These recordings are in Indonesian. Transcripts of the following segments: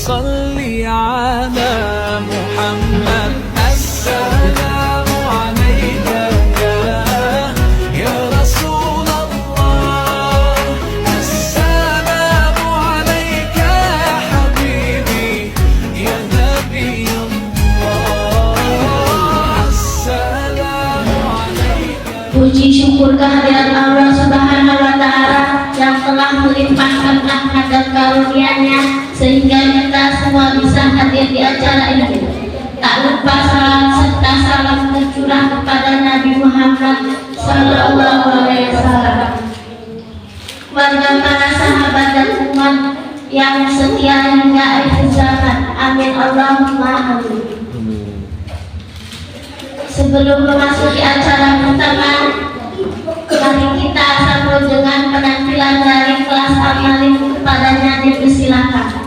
صل على محمد السلام عليك يا رسول الله السلام عليك يا حبيبي يا نبي الله السلام عليك. Puji syukur kehadirat Allah Subhanahu wa Ta'ala yang telah melimpahkan rahmat dan karunia-Nya sehingga kita semua bisa hadir di acara ini. Tak lupa salam serta salam tercurah kepada Nabi Muhammad Sallallahu Alaihi Wasallam, kepada para sahabat dan umat yang setia hingga akhir zaman. Amin Allahumma amin. Sebelum memasuki acara pertama, mari kita sambut dengan penampilan dari kelas Al-Alim. Kepadanya dipersilakan.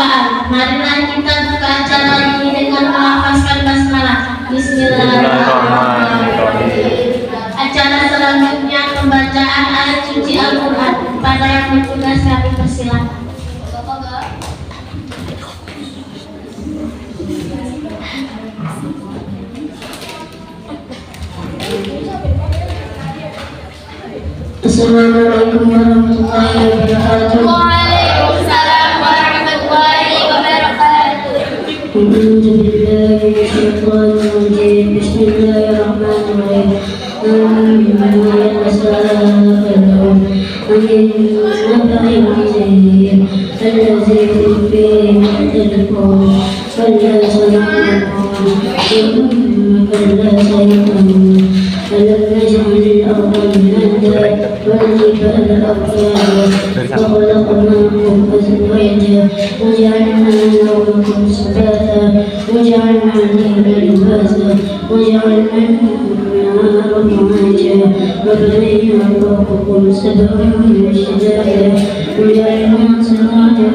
perjumpaan. Marilah kita buka acara ini dengan melafazkan basmalah. Bismillahirrahmanirrahim. Acara selanjutnya pembacaan ayat suci Al-Quran. Pada yang bertugas kami persilakan. Assalamualaikum warahmatullahi wabarakatuh. Waalaikumsalam warahmatullahi wabarakatuh. A'udzu billahi minasyaitonir rajim. Bismillahirrahmanirrahim. ألم نجعل الأرض مهدا والجبال أرسادا وخلقناكم أزواجا وجعلنا نومكم سباتا وجعلنا الليل لباسا وجعلنا النهار معاشا وبنينا فوقكم سبعا شدادا وجعلنا سراجا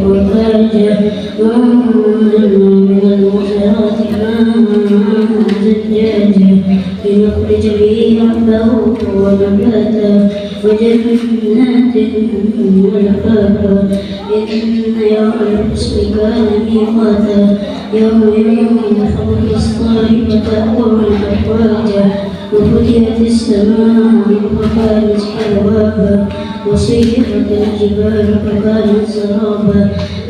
وهاجا وأنزلنا من المعصرات ماء ثجاجا لنخرج به حبا ونباتا وجنات ونفاتا إن يوم الفصل كان ميقاتا يوم ينفخ في الصور فتأتون أفواجا وفتحت السماء فكانت أبوابا وسيرت الجبال فكانت سرابا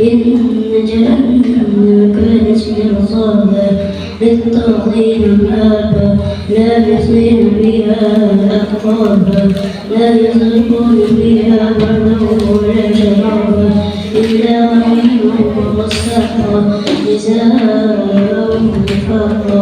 إن جهنم كانت مرصادا للطاغين مآبا لابثين فيها أحقابا لا يذوقون فيها بردا ولا شرابا إلا حميما وغساقا جزاء وفاقا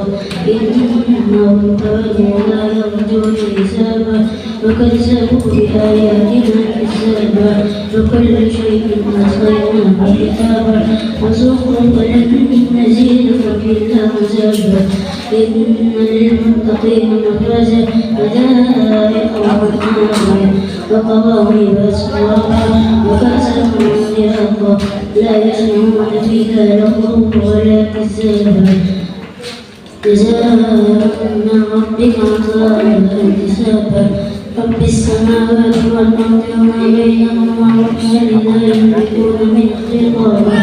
إنهم كانوا لا يرجون حسابا وكذبوا بآياتنا كذابا وكل شيء أحصيناه كتابا وسوقا فلن نزيدهم إلا عذابا إن للمتقين مفازا حدائق وأعنابا وقواعب أترابا وكأسا دهاقا لا يسمعون فيها لغوا ولا كذابا جزاء من ربك عطاء احتسابا رب السماوات والأرض وما بينهما وما لا يملكون من خطابا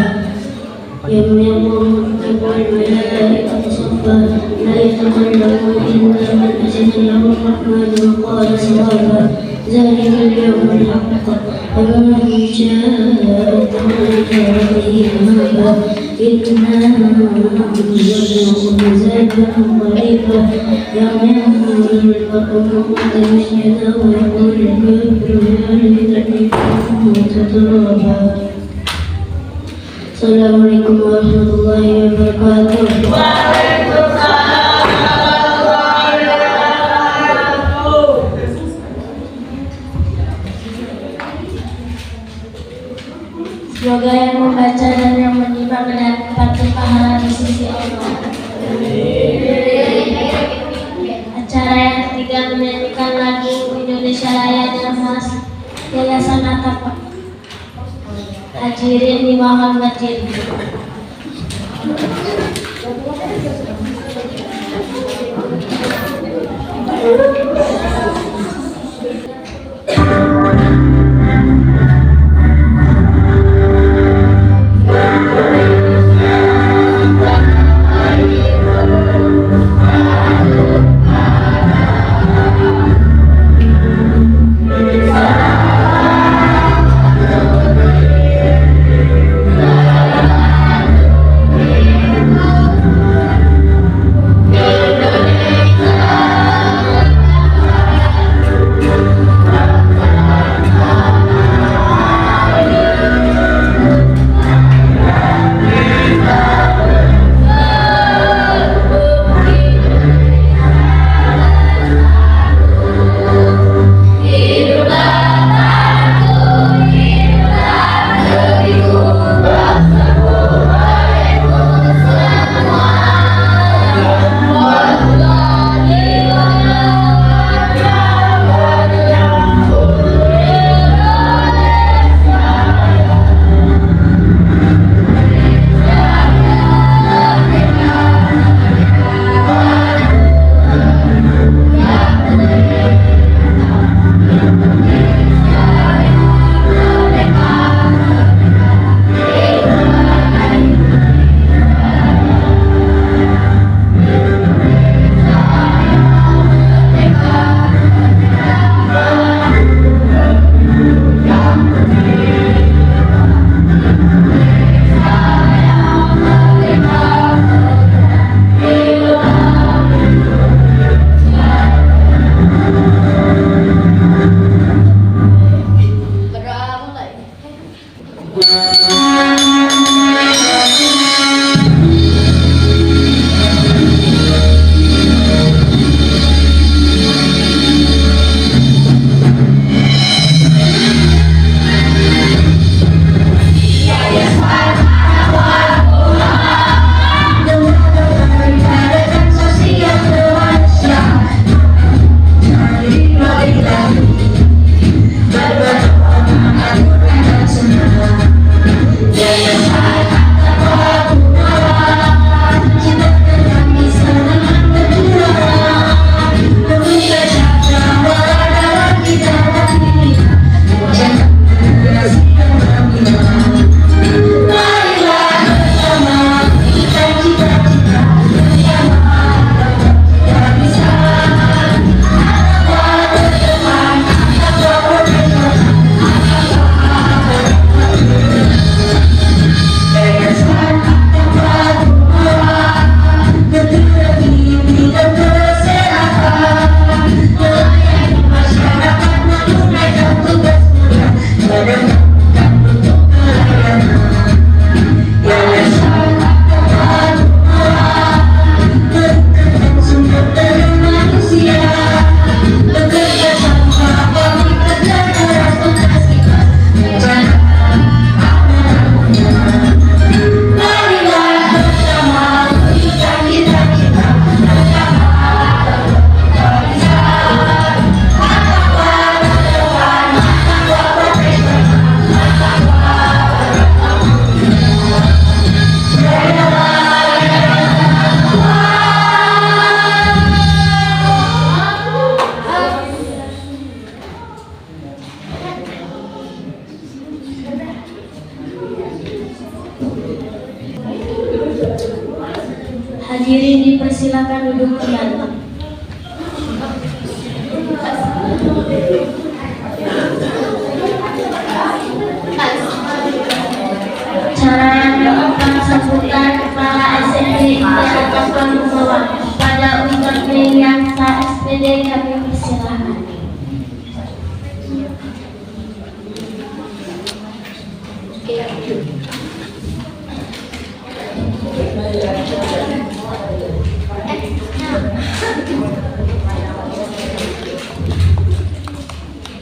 يوم يقوم الرب والملائكة صفا لا يتكلمون إلا من أذن له الرحمن وقال صوابا ذلك اليوم الحق فمن شاء اتخذ إلى ربه مآبا إنا أنزلناه عذابا قريبا يوم ينظر المرء ما قدمت يداه ويقول الكافر يا ليتني كنت ترابا. Assalamualaikum warahmatullahi wabarakatuh. Semoga yang membaca dan yang menyimak mendapat pahala di sisi Allah. Acara yang ketiga menyanyikan lagu Indonesia Raya dan Mas Yayasan Atap. Hadirin dimohon berdiri. Hadirin dipersilakan duduk kembali. Cara yang keempat, sambutan kepala SMP Kecamatan Bawah pada Ustaz yang SPD kami persilakan.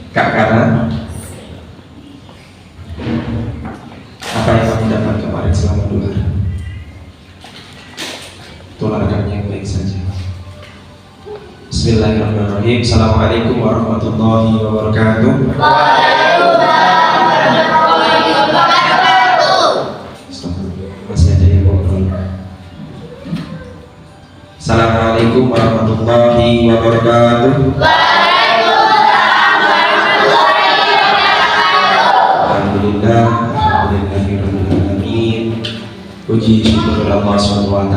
Kak Kana, apa yang kamu dapat kemarin selama 2 hari? Tularkan yang baik saja. Bismillahirrahmanirrahim. Assalamualaikum warahmatullahi wabarakatuh. Waalaikumsalam warahmatullahi wabarakatuh. Masih ada yang ngobrol. Assalamualaikum warahmatullahi wabarakatuh. Alhamdulillahirrahmanirrahim. Puji syukur Allah SWT,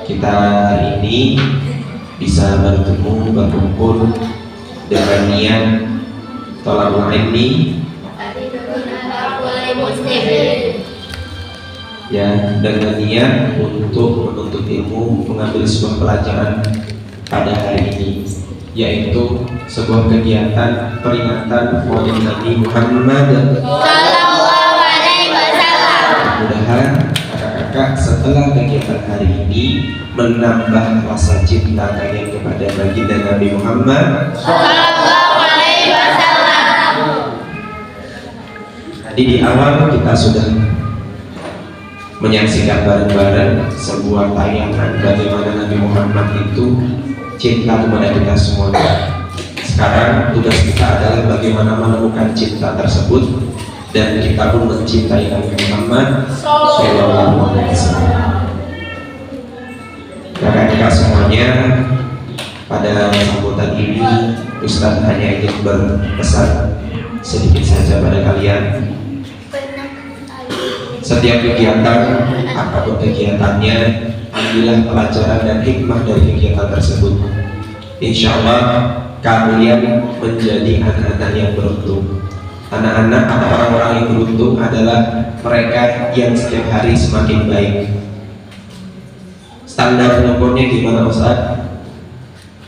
kita hari ini bisa bertemu, berkumpul dengan niat thalabul ilmi, ya, dengan niat untuk menuntut ilmu, mengambil sebuah pelajaran pada hari ini, yaitu sebuah kegiatan peringatan Maulid Nabi Muhammad Sallallahu alaihi wasallam. Mudah-mudahan kakak-kakak setelah kegiatan hari ini menambah rasa cinta kalian kepada baginda Nabi Muhammad Sallallahu alaihi wasallam. Tadi di awal kita sudah menyaksikan bareng-bareng sebuah tayangan bagaimana Nabi Muhammad itu cinta kepada kita semua. Sekarang tugas kita adalah bagaimana menemukan cinta tersebut dan kita pun mencintai Nabi Muhammad Sallallahu Alaihi Wasallam. Kakak-kakak semuanya, pada sambutan ini Ustadz hanya ingin berpesan sedikit saja pada kalian. Setiap kegiatan, apapun kegiatannya, ambillah pelajaran dan hikmah dari kegiatan tersebut. Insya Allah kalian menjadi anak-anak yang beruntung. Anak-anak atau orang-orang yang beruntung adalah mereka yang setiap hari semakin baik. Standar ukurnya gimana Ustaz?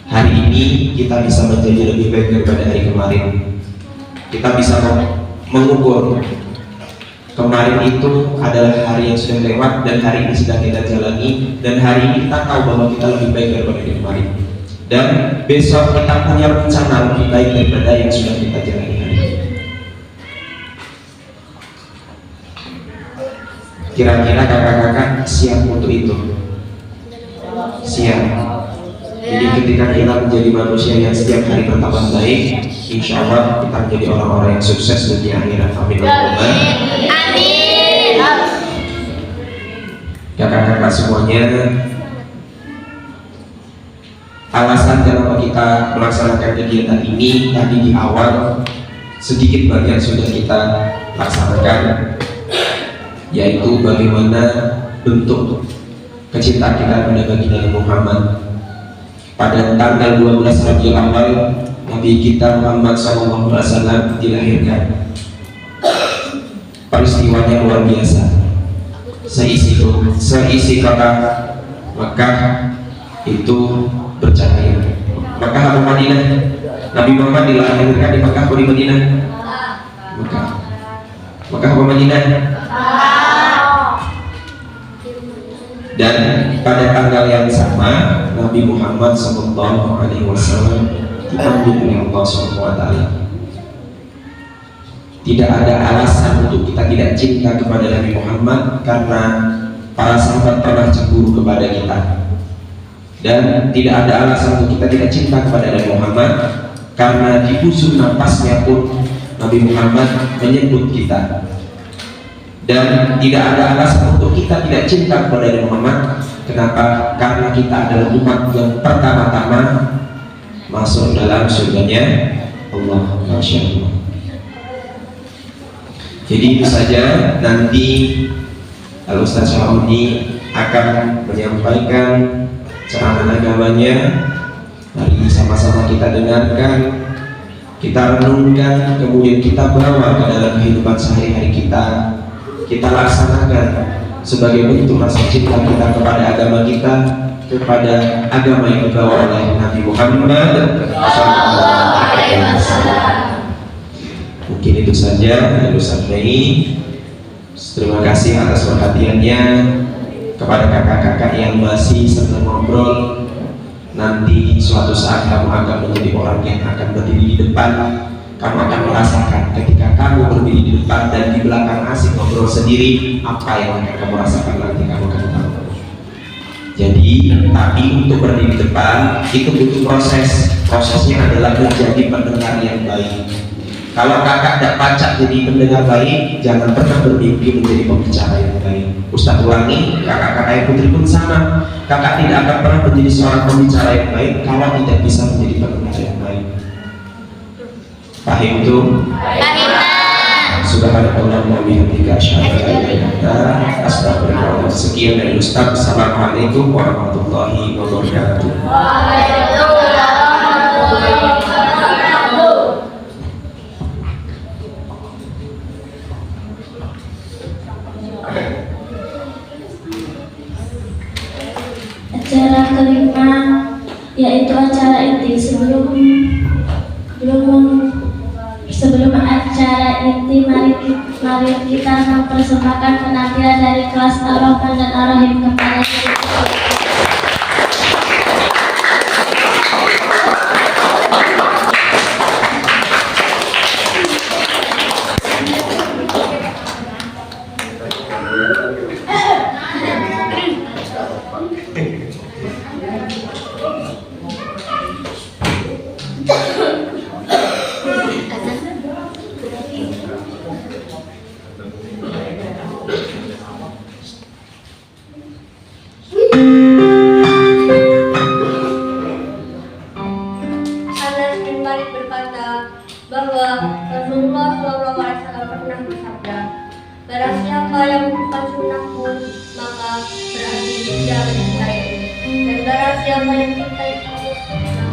Hari ini kita bisa menjadi lebih baik daripada hari kemarin. Kita bisa mengukur Kemarin itu adalah hari yang sudah lewat dan hari ini sedang kita jalani, dan hari ini kita tahu bahwa kita lebih baik daripada yang kemarin, dan besok kita punya rencana lebih baik daripada yang sudah kita jalani hari ini. Kira-kira kakak-kakak siap untuk itu? Siap. Jadi ketika kita menjadi manusia yang setiap hari bertambah baik, insya Allah kita menjadi orang-orang yang sukses di akhirat. Amin. Amin. Kakak-kakak semuanya, alasan kenapa kita melaksanakan kegiatan ini tadi di awal sedikit banyak sudah kita laksanakan, yaitu bagaimana bentuk kecintaan kita kepada baginda Muhammad. Pada tanggal 12 Rabiul Awal, Nabi kita Muhammad SAW dilahirkan. Peristiwanya luar biasa. Seisi kota Mekah itu bercahaya. Mekah atau Madinah? Nabi Muhammad dilahirkan di Mekah atau di Madinah? Mekah. Mekah atau Madinah? Dan pada tanggal yang sama Nabi Muhammad SAW dipanggil oleh Allah SWT. Tidak ada alasan untuk kita tidak cinta kepada Nabi Muhammad, karena para sahabat pernah cemburu kepada kita, dan tidak ada alasan untuk kita tidak cinta kepada Nabi Muhammad, karena di husnul nafasnya pun Nabi Muhammad menyebut kita. Dan tidak ada alasan untuk kita tidak cinta kepada Nabi Muhammad. Kenapa? Karena kita adalah umat yang pertama-tama masuk dalam surganya Allah. Masya Allah. Jadi itu saja. Nanti Al-Ustaz Syahuni akan menyampaikan ceramah agamanya. Mari sama-sama kita dengarkan, kita renungkan, kemudian kita bawa ke dalam kehidupan sehari-hari kita. Kita laksanakan sebagai bentuk rasa cinta kita kepada agama kita, kepada agama yang dibawa oleh Nabi Muhammad SAW. Mungkin itu saja yang saya sampaikan. Terima kasih atas perhatiannya. Kepada kakak-kakak yang masih senang ngobrol, nanti suatu saat kamu akan menjadi orang yang akan berdiri di depan. Kamu akan merasakan ketika kamu berdiri di depan dan di belakang asik ngobrol sendiri, apa yang akan kamu rasakan nanti kamu akan tahu. Jadi, tapi untuk berdiri di depan itu butuh proses. Prosesnya adalah menjadi pendengar yang baik. Kalau kakak tidak pacak jadi pendengar baik, jangan pernah bermimpi menjadi pembicara yang baik. Ustaz ulangi, kakak-kakak yang putri pun sama. Kakak tidak akan pernah menjadi seorang pembicara yang baik kalau tidak bisa menjadi pendengar yang baik. Paham itu? Subhanallah wa bihamdika asyhadu an la ilaha illa anta astaghfiruka wa atubu ilaik. Sekian dari Ustaz. Assalamualaikum warahmatullahi wabarakatuh. Acara kelima yaitu acara inti. Sebelum acara inti, mari kita mempersembahkan penampilan dari kelas Ar-Rahman dan Ar-Rahim kepada bahwa Rasulullah SAW pernah bersabda, barang siapa yang bukan sunnahku maka berarti dia mencintaiku, dan barang siapa yang mencintaiku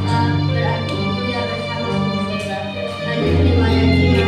maka berarti dia bersamaku di surga. Hadis riwayat Imam Muslim.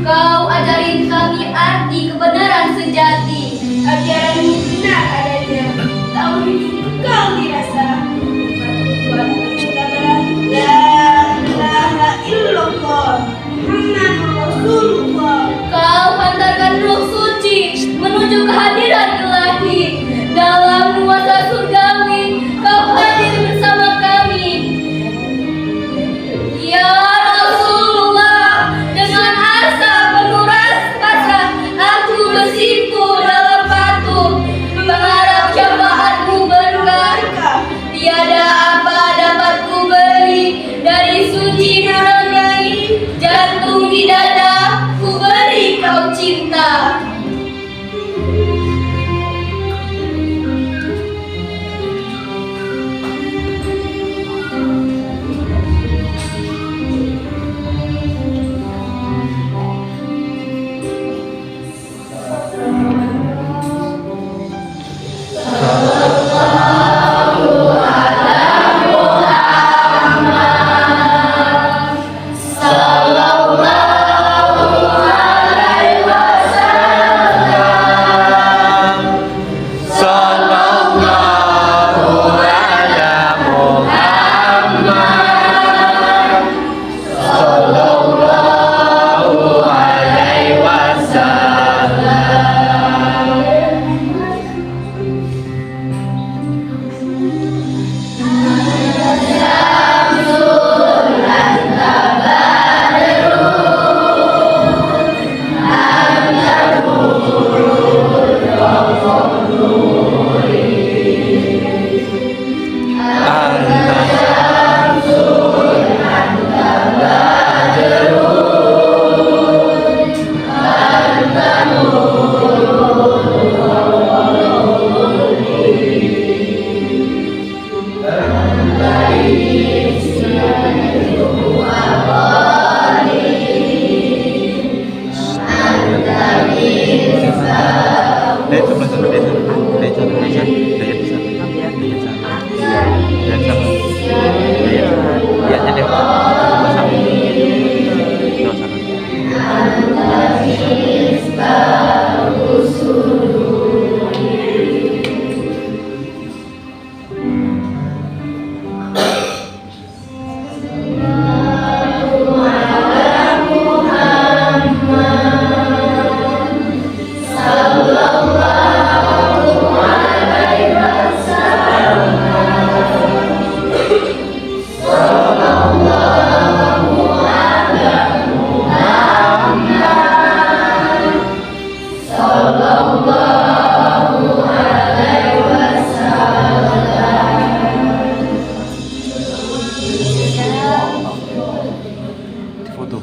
Kau ajarin kami arti kebenaran sejati. Ajaranmu benar adanya, tauhid itu kau dirasa. La ilaha illallah Muhammadur Rasulullah. Kau hantarkan ruh suci menuju kehadiran ilahi. Dalam nuansa surgawi, kau hadir bersama kami. Ya Rasulullah, dengan asa penuh rasa pasrah, aku bersimpu dalam patuh, mengharap syafaatmu berkah. Tiada apa dapat ku beri dari suci nurani, jantung di dada ku beri kau cinta.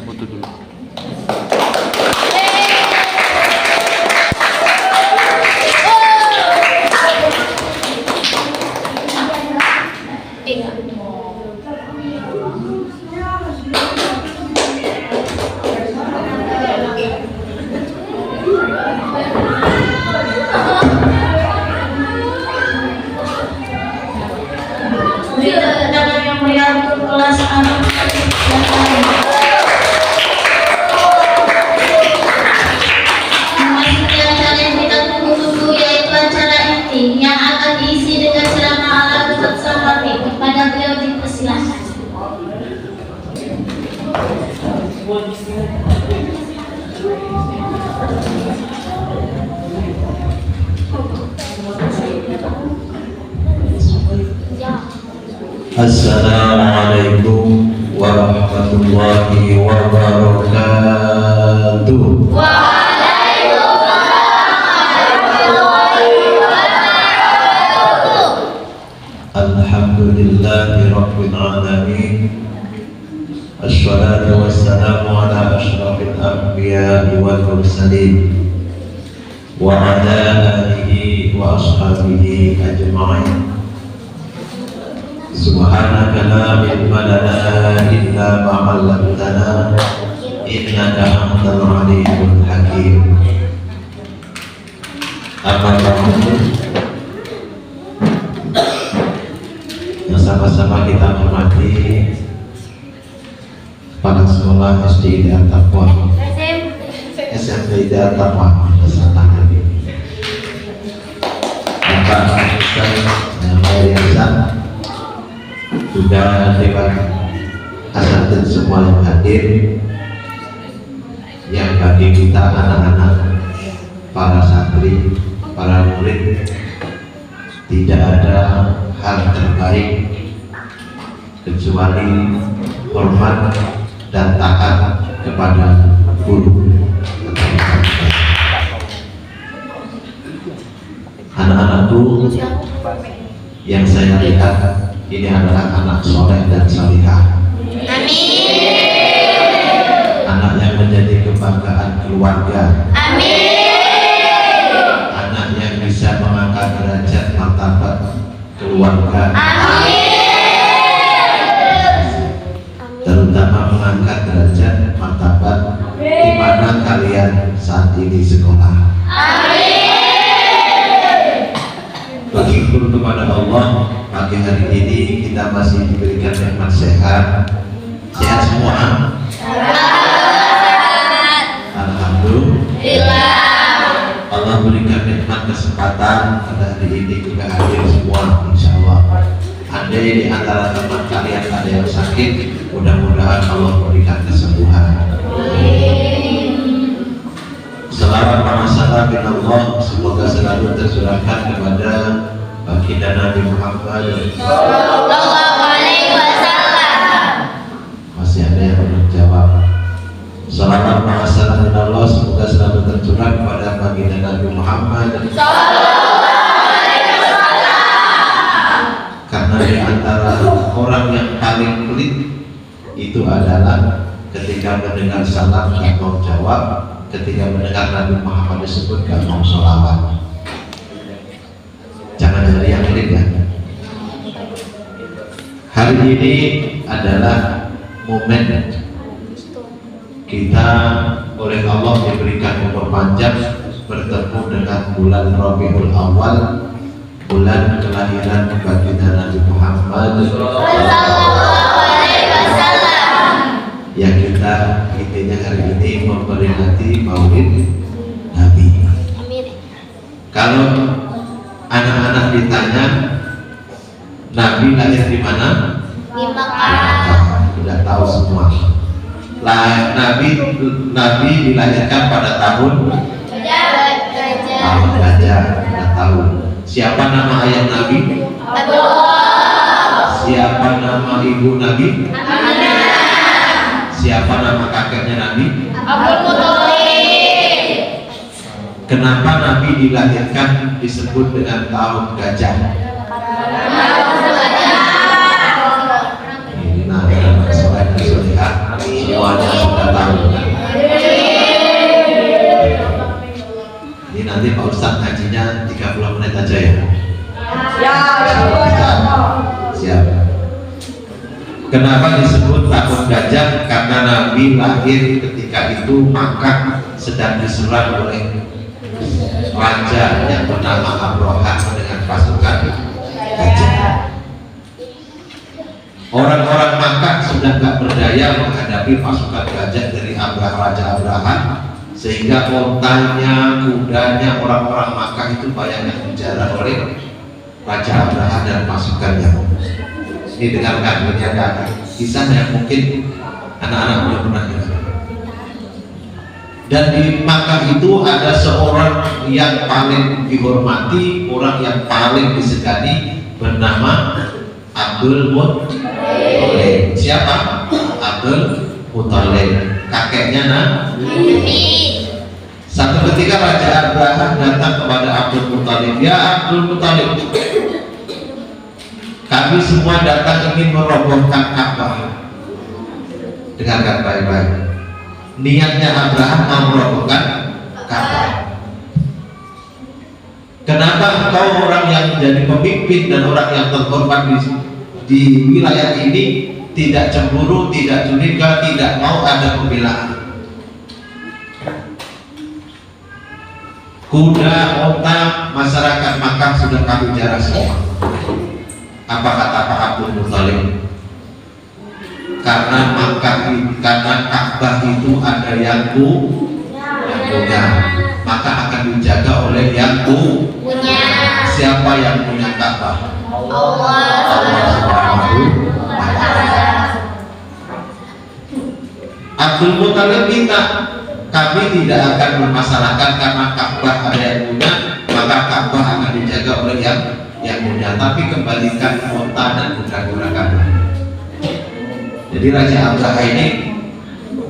Foto dulu. Dengan yang mulia untuk kelas anak memasuki acara yang kita tunggu-tunggu, yaitu acara inti yang akan diisi dengan ceramah ala Ustaz Samari. Kepada beliau dipersilakan. Assalamualaikum warahmatullahi wabarakatuh. Alhamdulillahi rabbil alamin. Assalatu wassalamu ala asyrafil anbiya'i wal mursalin wa ala alihi wa ashabihi ajma'in. Subhanaka la ilma lana illa ma 'allamtana innaka antal alimul hakim. Amma ba'du, yang sama-sama kita hormati kepala sekolah SD Al-Taqwa SMP Taqwa Nusantara hari ini. Bapak Ustaz Maryazan juga Dewan Asatid semua yang hadir, yang bagi kita anak-anak, para santri, para murid, tidak ada hal terbaik kecuali hormat dan taat kepada guru. Anak-anakku yang saya lihat ini adalah anak soleh dan salihah. Anak yang menjadi kebanggaan keluarga. Anak yang bisa mengangkat derajat martabat keluarga. Terutama mengangkat derajat martabat di mana kalian saat ini sekolah. Bersyukur kepada Allah, pagi hari ini kita masih diberikan nikmat sehat. Sehat semua. Alhamdulillah. Allah berikan nikmat kesempatan pada hari ini juga hadir semua, insya Allah. Ada di antara teman kalian ada yang sakit, mudah-mudahan Allah berikan kesembuhan. Selawat wa salam Allah semoga selalu tercurahkan kepada baginda Nabi Muhammad sallallahu alaihi wasallam. Masih ada yang belum jawab. Selawat wa salam Allah semoga selalu tercurah kepada baginda Nabi Muhammad sallallahu alaihi wasallam. Karena di antara orang yang paling pelit itu adalah ketika mendengar salam gak mau jawab, ketika mendengar Nabi Muhammad disebut gak mau sholawat. Jangan jadi yang pelit ya. Hari ini adalah momen kita oleh Allah diberikan umur panjang bertemu dengan bulan Rabiul Awal, bulan kelahiran baginda Nabi Muhammad sallallahu alaihi wasallam. Yang kita intinya hari ini memperingati Maulid Nabi. Kalau anak-anak ditanya Nabi lahir di mana? Di Makkah. Tidak tahu semua. Nabi dilahirkan pada tahun gajah. Tidak tahu. Siapa nama ayah Nabi? Siapa nama ibu Nabi? Siapa nama kakeknya Nabi? Kenapa Nabi dilahirkan disebut dengan tahun gajah? Ini anak soleh dan solehah semuanya sudah tahu. Ini nanti Pak Ustadz ngajinya 30 menit aja ya. Siap. Kenapa disebut tahun gajah? Karena Nabi lahir ketika itu Makkah sedang diserang oleh raja yang bernama Abraham dengan pasukan gajah. Orang-orang Makkah sudah tak berdaya menghadapi pasukan gajah dari Raja Abraham, sehingga ontanya, kudanya orang-orang Makkah itu banyak yang dijarah oleh Raja Abraham dan pasukannya. Ini dengarkan ternyata kisah yang mungkin anak-anak belum pernah dengar. Dan di Makkah itu ada seorang yang paling dihormati, orang yang paling disegani, bernama Abdul Muttalib. Siapa? Abdul Muttalib, kakeknya Nabi. Satu ketika Raja Abraham datang kepada Abdul Muttalib, ya Abdul Muttalib, kami semua datang ingin merobohkan Ka'bah. Dengarkan baik-baik. Niatnya Abraham mau merobohkan Ka'bah. Kenapa engkau orang yang menjadi pemimpin dan orang yang terhormat di wilayah ini tidak cemburu, tidak curiga, tidak mau ada pembelaan? Kuda, onta, masyarakat Makkah sudah kami jarah semua. Apa kata Pak Abdul Muttalib? Karena Ka'bah itu ada yang punya, maka akan dijaga oleh yang punya. Siapa yang punya Ka'bah? Allah Subhanahu wa ta'ala. Abdul Muthalib minta, kami tidak akan bermasalahkan karena Ka'bah ada yang punya, maka Ka'bah akan dijaga oleh yang punya, tapi kembalikan kota dan putra-putra Ka'bah. Jadi Raja Abraha ini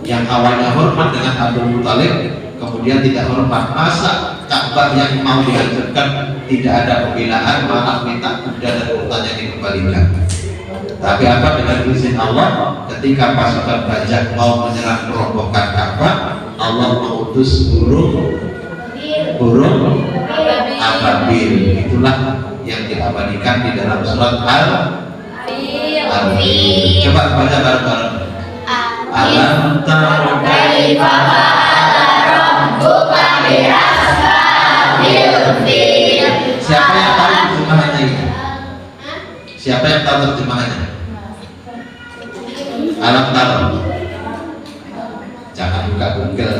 yang awalnya hormat dengan Abdul Muthalib, kemudian tidak hormat. Masa Ka'bah yang mau dihancurkan tidak ada pembelaan, malah minta kuda dan untanya dikembalikan. Tapi apa, dengan izin Allah, ketika pasukan Bajak mau menyerang merobohkan Ka'bah, Allah mengutus burung ababil. Itulah yang diabadikan di dalam surat Al-Fil. Coba baca bareng-bareng. Alam tara kaifa fa'ala rabbuka bi ashabil fil. Siapa yang tahu terjemahannya ini? Siapa yang tahu terjemahannya? Alam tara. Jangan buka Google,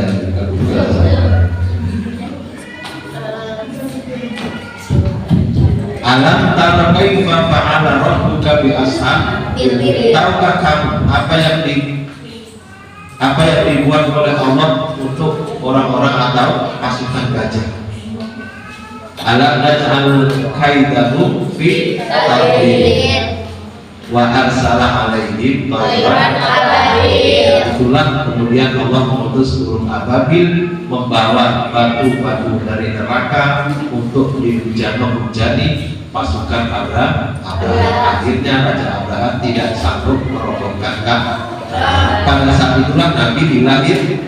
Alam tara kaifa fa'ala rabbuka bi ashabil fil. Tahukah kamu apa yang dibuat oleh Allah untuk orang-orang atau pasukan gajah? Alam naj'al kaidahum fi tadlil wa arsala alaihim tayran ababil. Itulah kemudian Allah mengutus burung ababil membawa batu-batu dari neraka untuk menghujani pasukan Abraham. Akhirnya Raja Abraham tidak sanggup merobohkan Ka'bah. Pada saat itulah Nabi dilahirkan.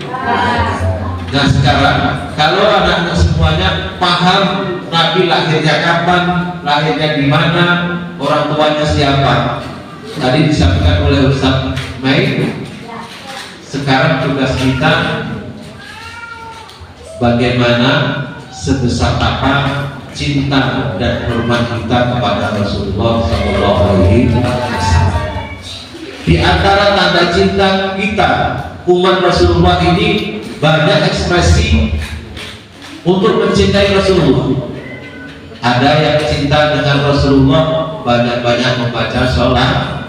Nah sekarang kalau anak-anak semuanya paham Nabi lahirnya kapan, lahirnya di mana, orang tuanya siapa, tadi disampaikan oleh Ustaz Mei. Sekarang tugas kita bagaimana sebesar apa cinta dan hormat kita kepada Rasulullah SAW. Di antara tanda cinta kita umat Rasulullah ini banyak ekspresi untuk mencintai Rasulullah. Ada yang cinta dengan Rasulullah banyak-banyak membaca sholat.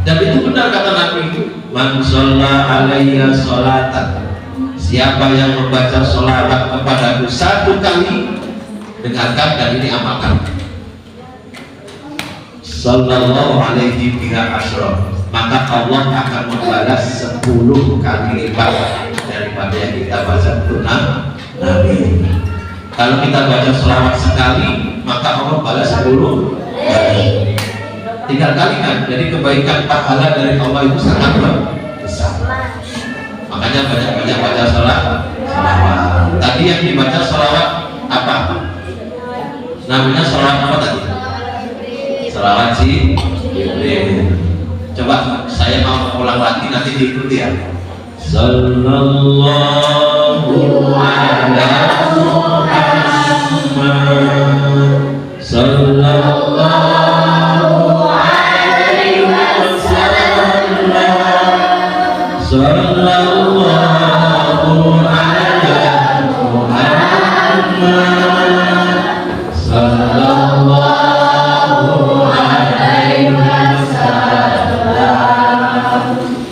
Dan itu benar kata Nabi itu, man sholla alayya sholatan. Siapa yang membaca sholawat kepadaku satu kali, dengarkan dan ini amalkan. Sallallahu alaihi biha asyra, maka Allah akan membalas 10 kali lipat daripada yang kita baca untuk Nabi. Kalau kita baca sholawat sekali, maka Allah balas 10 kali. Tinggal kalikan. Jadi kebaikan pahala dari Allah itu sangat besar. Makanya banyak-banyak baca sholawat. Tadi yang dibaca sholawat apa? Namanya sholawat apa tadi? Sholawat Jibril. Coba saya mau ulang lagi, nanti diikuti ya. Sallallahu ala Muhammad, sallallahu alaihi wasallam, sallallahu ala Muhammad, sallallahu alaihi wasallam.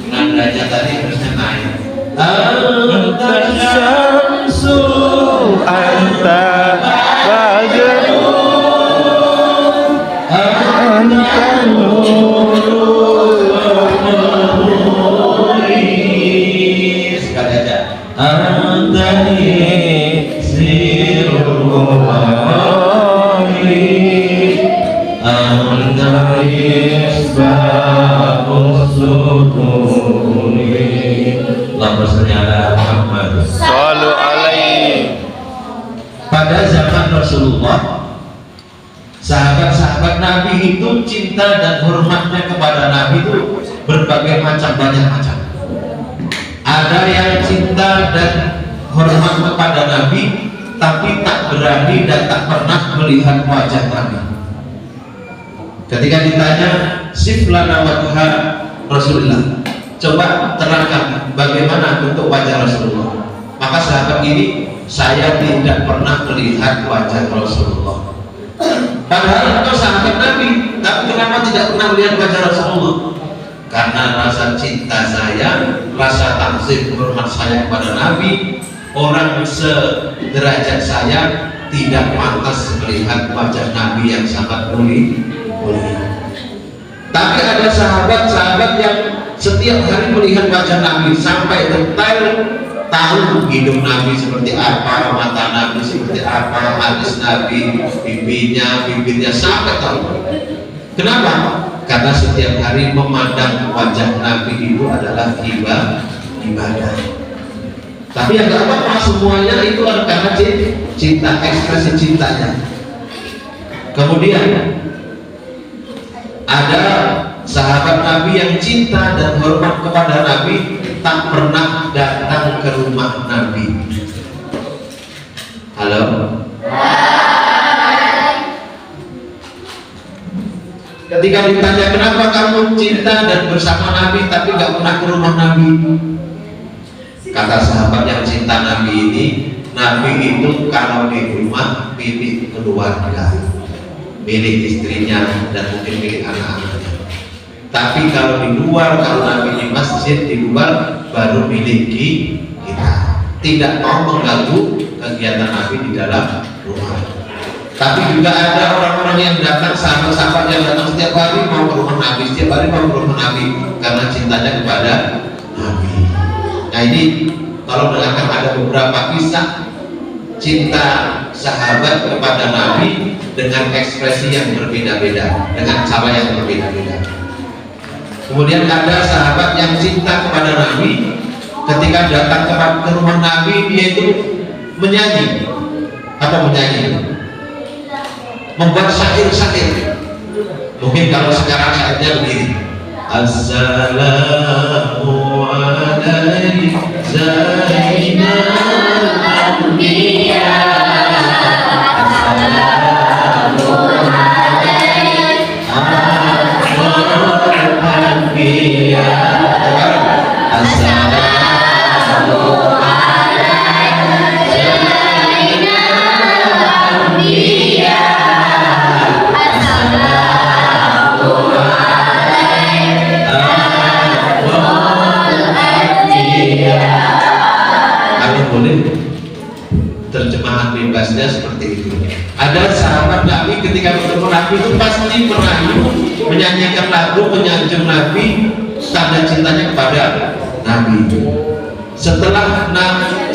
Nadanya tadi harusnya naik. Anta syamsu anta badru anta nuri. Sekali aja. Anta sirul qawmi anta isbahus suduri. Allahumma sholli ala Muhammad. Shallu alaihi. Pada zaman Rasulullah, sahabat-sahabat Nabi itu cinta dan hormatnya kepada Nabi itu berbagai macam, banyak macam. Ada yang cinta dan hormat kepada Nabi tapi tak berani dan tak pernah melihat wajah Nabi. Ketika ditanya siflana wajha Rasulullah, coba terangkan bagaimana bentuk wajah Rasulullah, Maka sahabat ini, saya tidak pernah melihat wajah Rasulullah. Padahal itu sahabat Nabi, tapi kenapa tidak pernah melihat wajah Rasulullah? Karena rasa cinta saya, rasa takzim hormat saya kepada Nabi, orang sederajat saya tidak pantas melihat wajah Nabi yang sangat mulia. Tapi ada sahabat-sahabat yang setiap hari melihat wajah Nabi sampai detail, tahu hidung Nabi seperti apa, mata Nabi seperti apa, alis Nabi, bibirnya sampai tahu. Kenapa? Karena setiap hari memandang wajah Nabi itu adalah ibadah. Tapi yang gak apa-apa, semuanya itu karena cinta, ekspresi cintanya. Kemudian ada sahabat Nabi yang cinta dan hormat kepada Nabi, tak pernah datang ke rumah Nabi. Halo? Ketika ditanya kenapa kamu cinta dan bersama Nabi tapi gak pernah ke rumah Nabi, kata sahabat yang cinta Nabi ini, Nabi itu kalau di rumah milik keluarga, milik istrinya dan mungkin milik anak-anaknya. Tapi kalau di luar, kalau Nabi di masjid di luar, baru milik kita. Tidak mau mengganggu kegiatan Nabi di dalam rumah. Tapi juga ada orang-orang yang datang, sahabat-sahabat yang datang setiap hari mau ke rumah Nabi, setiap hari mau ke rumah Nabi karena cintanya kepada Nabi. Nah ini kalau dengarkan ada beberapa kisah cinta sahabat kepada Nabi dengan ekspresi yang berbeda-beda, dengan cara yang berbeda-beda. Kemudian ada sahabat yang cinta kepada Nabi, ketika datang ke rumah Nabi dia itu menyanyi, membuat syair-syair. Mungkin kalau sekarang syairnya begini: Assalamu alaikum Zainal Anbiya, Assalamu alaikum Afdalul Anbiya, Assalamu boleh terjemahan bebasnya seperti itu. Ada sahabat Nabi ketika bertemu Nabi itu pasti merayu, menyanyikan lagu, menyanjung Nabi, tanda cintanya kepada Nabi. Setelah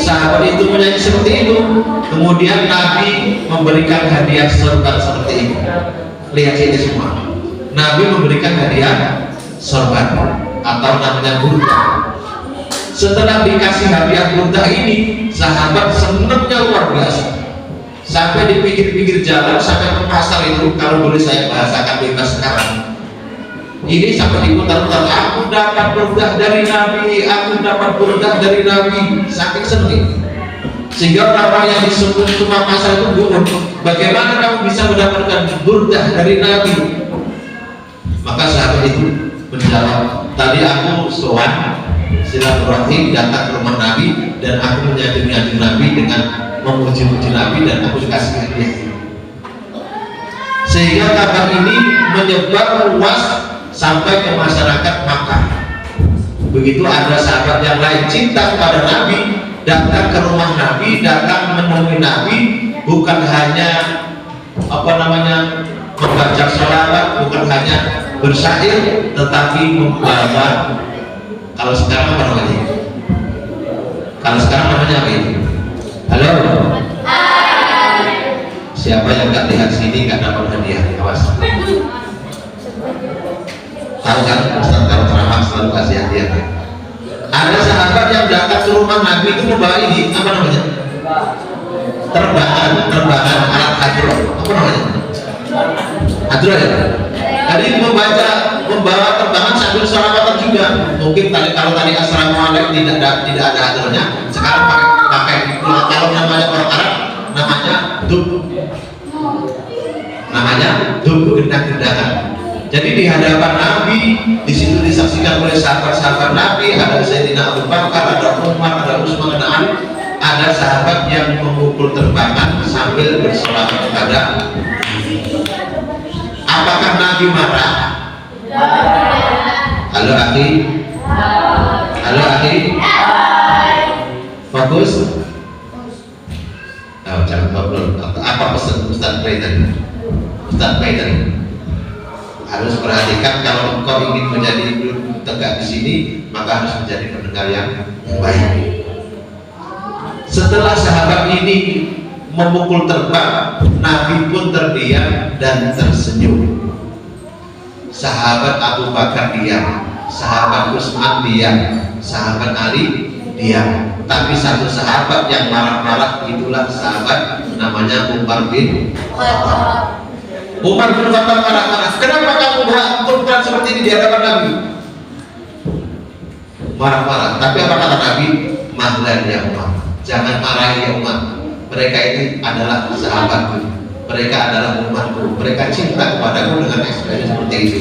sahabat itu menyanyi seperti itu, kemudian Nabi memberikan hadiah sorban seperti ini. Lihat ini semua. Nabi memberikan hadiah sorban atau namanya burdah. Setelah dikasih hadiah burdah ini, sahabat senangnya luar biasa. Sampai di pinggir-pinggir jalan, sampai ke pasar itu, kalau boleh saya bahasakan bebas sekarang. Ini sampai diputar-putar, aku dapat burdah dari Nabi, aku dapat burdah dari Nabi, saking senang. Sehingga orang yang di semua pasar itu bingung, bagaimana kamu bisa mendapatkan burdah dari Nabi? Maka sahabat itu menjawab, tadi aku sowan silaturahim datang ke rumah Nabi dan aku menyanjung Nabi dengan memuji-muji Nabi dan aku dikasih hadiah. Sehingga kabar ini menyebar luas sampai ke masyarakat Makkah. Begitu ada sahabat yang lain cinta kepada Nabi, datang ke rumah Nabi, datang menemui Nabi, bukan hanya membaca sholawat, bukan hanya bersyair, tetapi membawa. Kalau sekarang apa namanya? Kalau sekarang namanya apa ini? Halo? Siapa yang nggak lihat sini nggak dapat hadiah? Awas. Tahu kan? Ustaz kalau ceramah selalu kasih hadiah. Ada sahabat yang datang ke rumah Nabi itu membawa ini, apa namanya? Terbangan alat hadroh. Apa namanya? Hadroh ya? Tadi membawa terbangan sambil sholawatan juga. Mungkin kalau tadi assalamualaikum tidak ada hadrohnya, sekarang pakai kalau namanya orang Arab namanya dub, gendang-gendangan. Jadi di hadapan Nabi, di situ disaksikan oleh sahabat-sahabat Nabi, ada Sayyidina Abu Bakar, ada Umar, ada Utsman, ada Ali, ada sahabat yang memukul terbangan sambil bersolawat kepada. Apakah Nabi marah? Halo akhi. Halo akhi. Fokus. Oh, jangan ngobrol. Apa pesan Ustaz Pray tadi? Ustaz Pray tadi harus perhatikan, kalau engkau ingin menjadi tegak di sini, maka harus menjadi pendengar yang baik. Setelah sahabat ini memukul terbang, Nabi pun terdiam dan tersenyum. Sahabat Abu Bakar diam, sahabat Utsman diam, sahabat Ali diam. Tapi satu sahabat yang marah-marah, itulah sahabat namanya Umar bin Khattab. Umar bin Khattab marah-marah. Kenapa kamu berbuat seperti ini di hadapan Nabi? Marah-marah. Tapi apa kata Nabi? Mahlan ya Umar, jangan marahi ya Umar. Mereka itu adalah sahabatku, mereka adalah umatku, mereka cinta kepadaku dengan ekspresi seperti itu.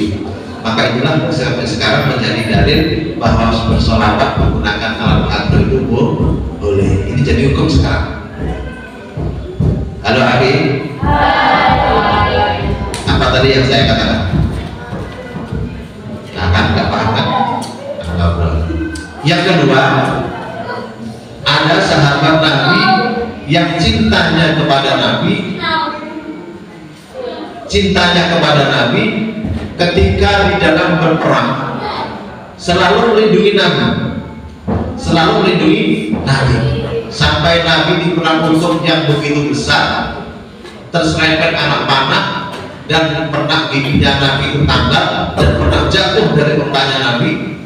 Maka itulah sampai sekarang menjadi dalil bahwa bersolawat menggunakan alat itu boleh. Ini jadi hukum sekarang. Halo Abi. Apa tadi yang saya katakan? Nah kan nggak paham kan? Yang kedua, ada sahabat Nabi yang cintanya kepada Nabi ketika di dalam berperang selalu melindungi Nabi, sampai Nabi di perang Uhud yang begitu besar terserempet anak panah dan pernah giginya Nabi itu tanggal dan pernah jatuh dari untanya Nabi.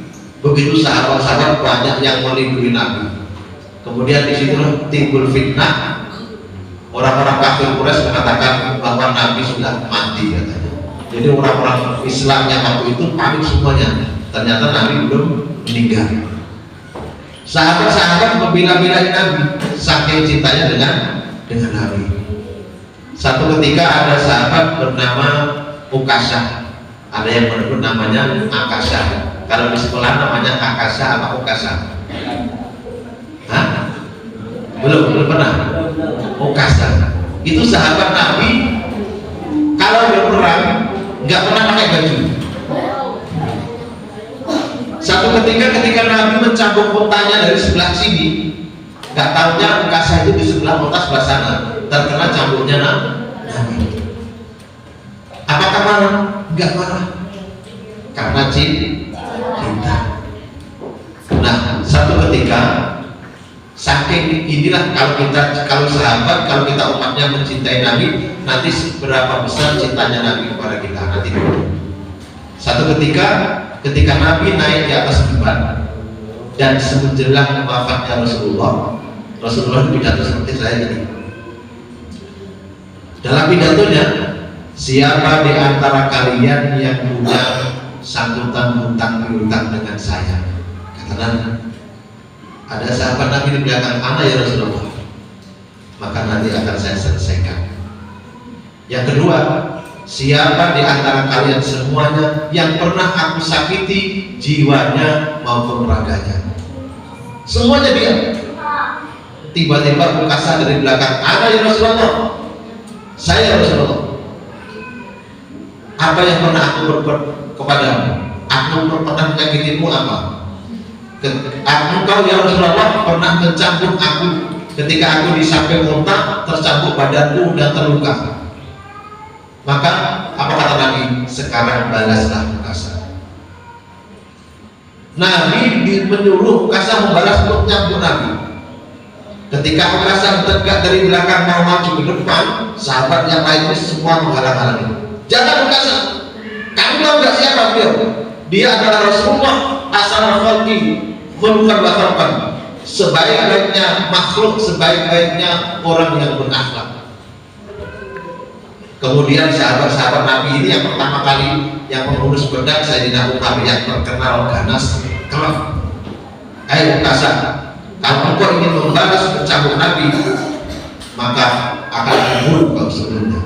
Begitu sahabat-sahabat banyak yang melindungi Nabi. Kemudian di situ timbul fitnah. Orang-orang kafir Quraisy mengatakan bahwa Nabi sudah mati katanya. Jadi orang-orang Islam yang waktu itu panik semuanya. Ternyata Nabi belum meninggal. Sahabat-sahabat membela-belain Nabi saking cintanya dengan Nabi. Satu ketika ada sahabat bernama Ukasah. Ada yang menyebut namanya Akasah. Kalau di sekolah namanya Akasah apa Ukasah? Hah? Belum pernah. Ukasah itu sahabat Nabi, kalau berperang nggak pernah pakai baju. Satu ketika Nabi mencambuk untanya dari sebelah sini, nggak tahunya Ukasah itu di sebelah unta sebelah sana, terkena cambuknya Nabi. Apakah marah? Nggak marah, karena cinta. Nah, satu ketika saking inilah kalau sahabat, kalau kita umatnya mencintai Nabi, nanti seberapa besar cintanya Nabi kepada kita nanti. Satu ketika Nabi naik di atas mimbar dan menjelang wafatnya Rasulullah pidato seperti saya ini. Dalam pidatonya, siapa di antara kalian yang punya sangkutan hutang piutang dengan saya? Kata Nabi. Ada sahabat Nabi di belakang, ana ya Rasulullah, maka nanti akan saya selesaikan. Yang kedua, siapa di antara kalian semuanya yang pernah aku sakiti jiwanya maupun raganya? Semuanya diam. Tiba-tiba Ukasah dari belakang, ana ya Rasulullah, saya Rasulullah. Apa yang pernah aku berbuat kepadamu? Aku pernah menyakitimu apa? Engkau ya Rasulullah pernah mencambuk aku ketika aku di samping unta, tercambuk badanku dan terluka. Maka apa kata Nabi? Sekarang balaslah Ukasah. Nabi menyuruh Ukasah membalas untuk nyambuk Nabi. Ketika Ukasah tegak dari belakang mau maju ke depan, sahabat yang lainnya semua menghalang-halangi. Jangan Ukasah, kamu tahu nggak siapa beliau? Dia adalah Rasulullah asal khalqi khuluqan wa khalqan, sebaik-baiknya makhluk, sebaik-baiknya orang yang berakhlak. Kemudian sahabat-sahabat Nabi ini yang pertama kali yang mengurus pedang Sayyidina Umar yang terkenal ganas, kelak. Ayo Ukasah, kalau engkau ingin membalas pencambuk Nabi, maka akan dibunuh kau sebelumnya.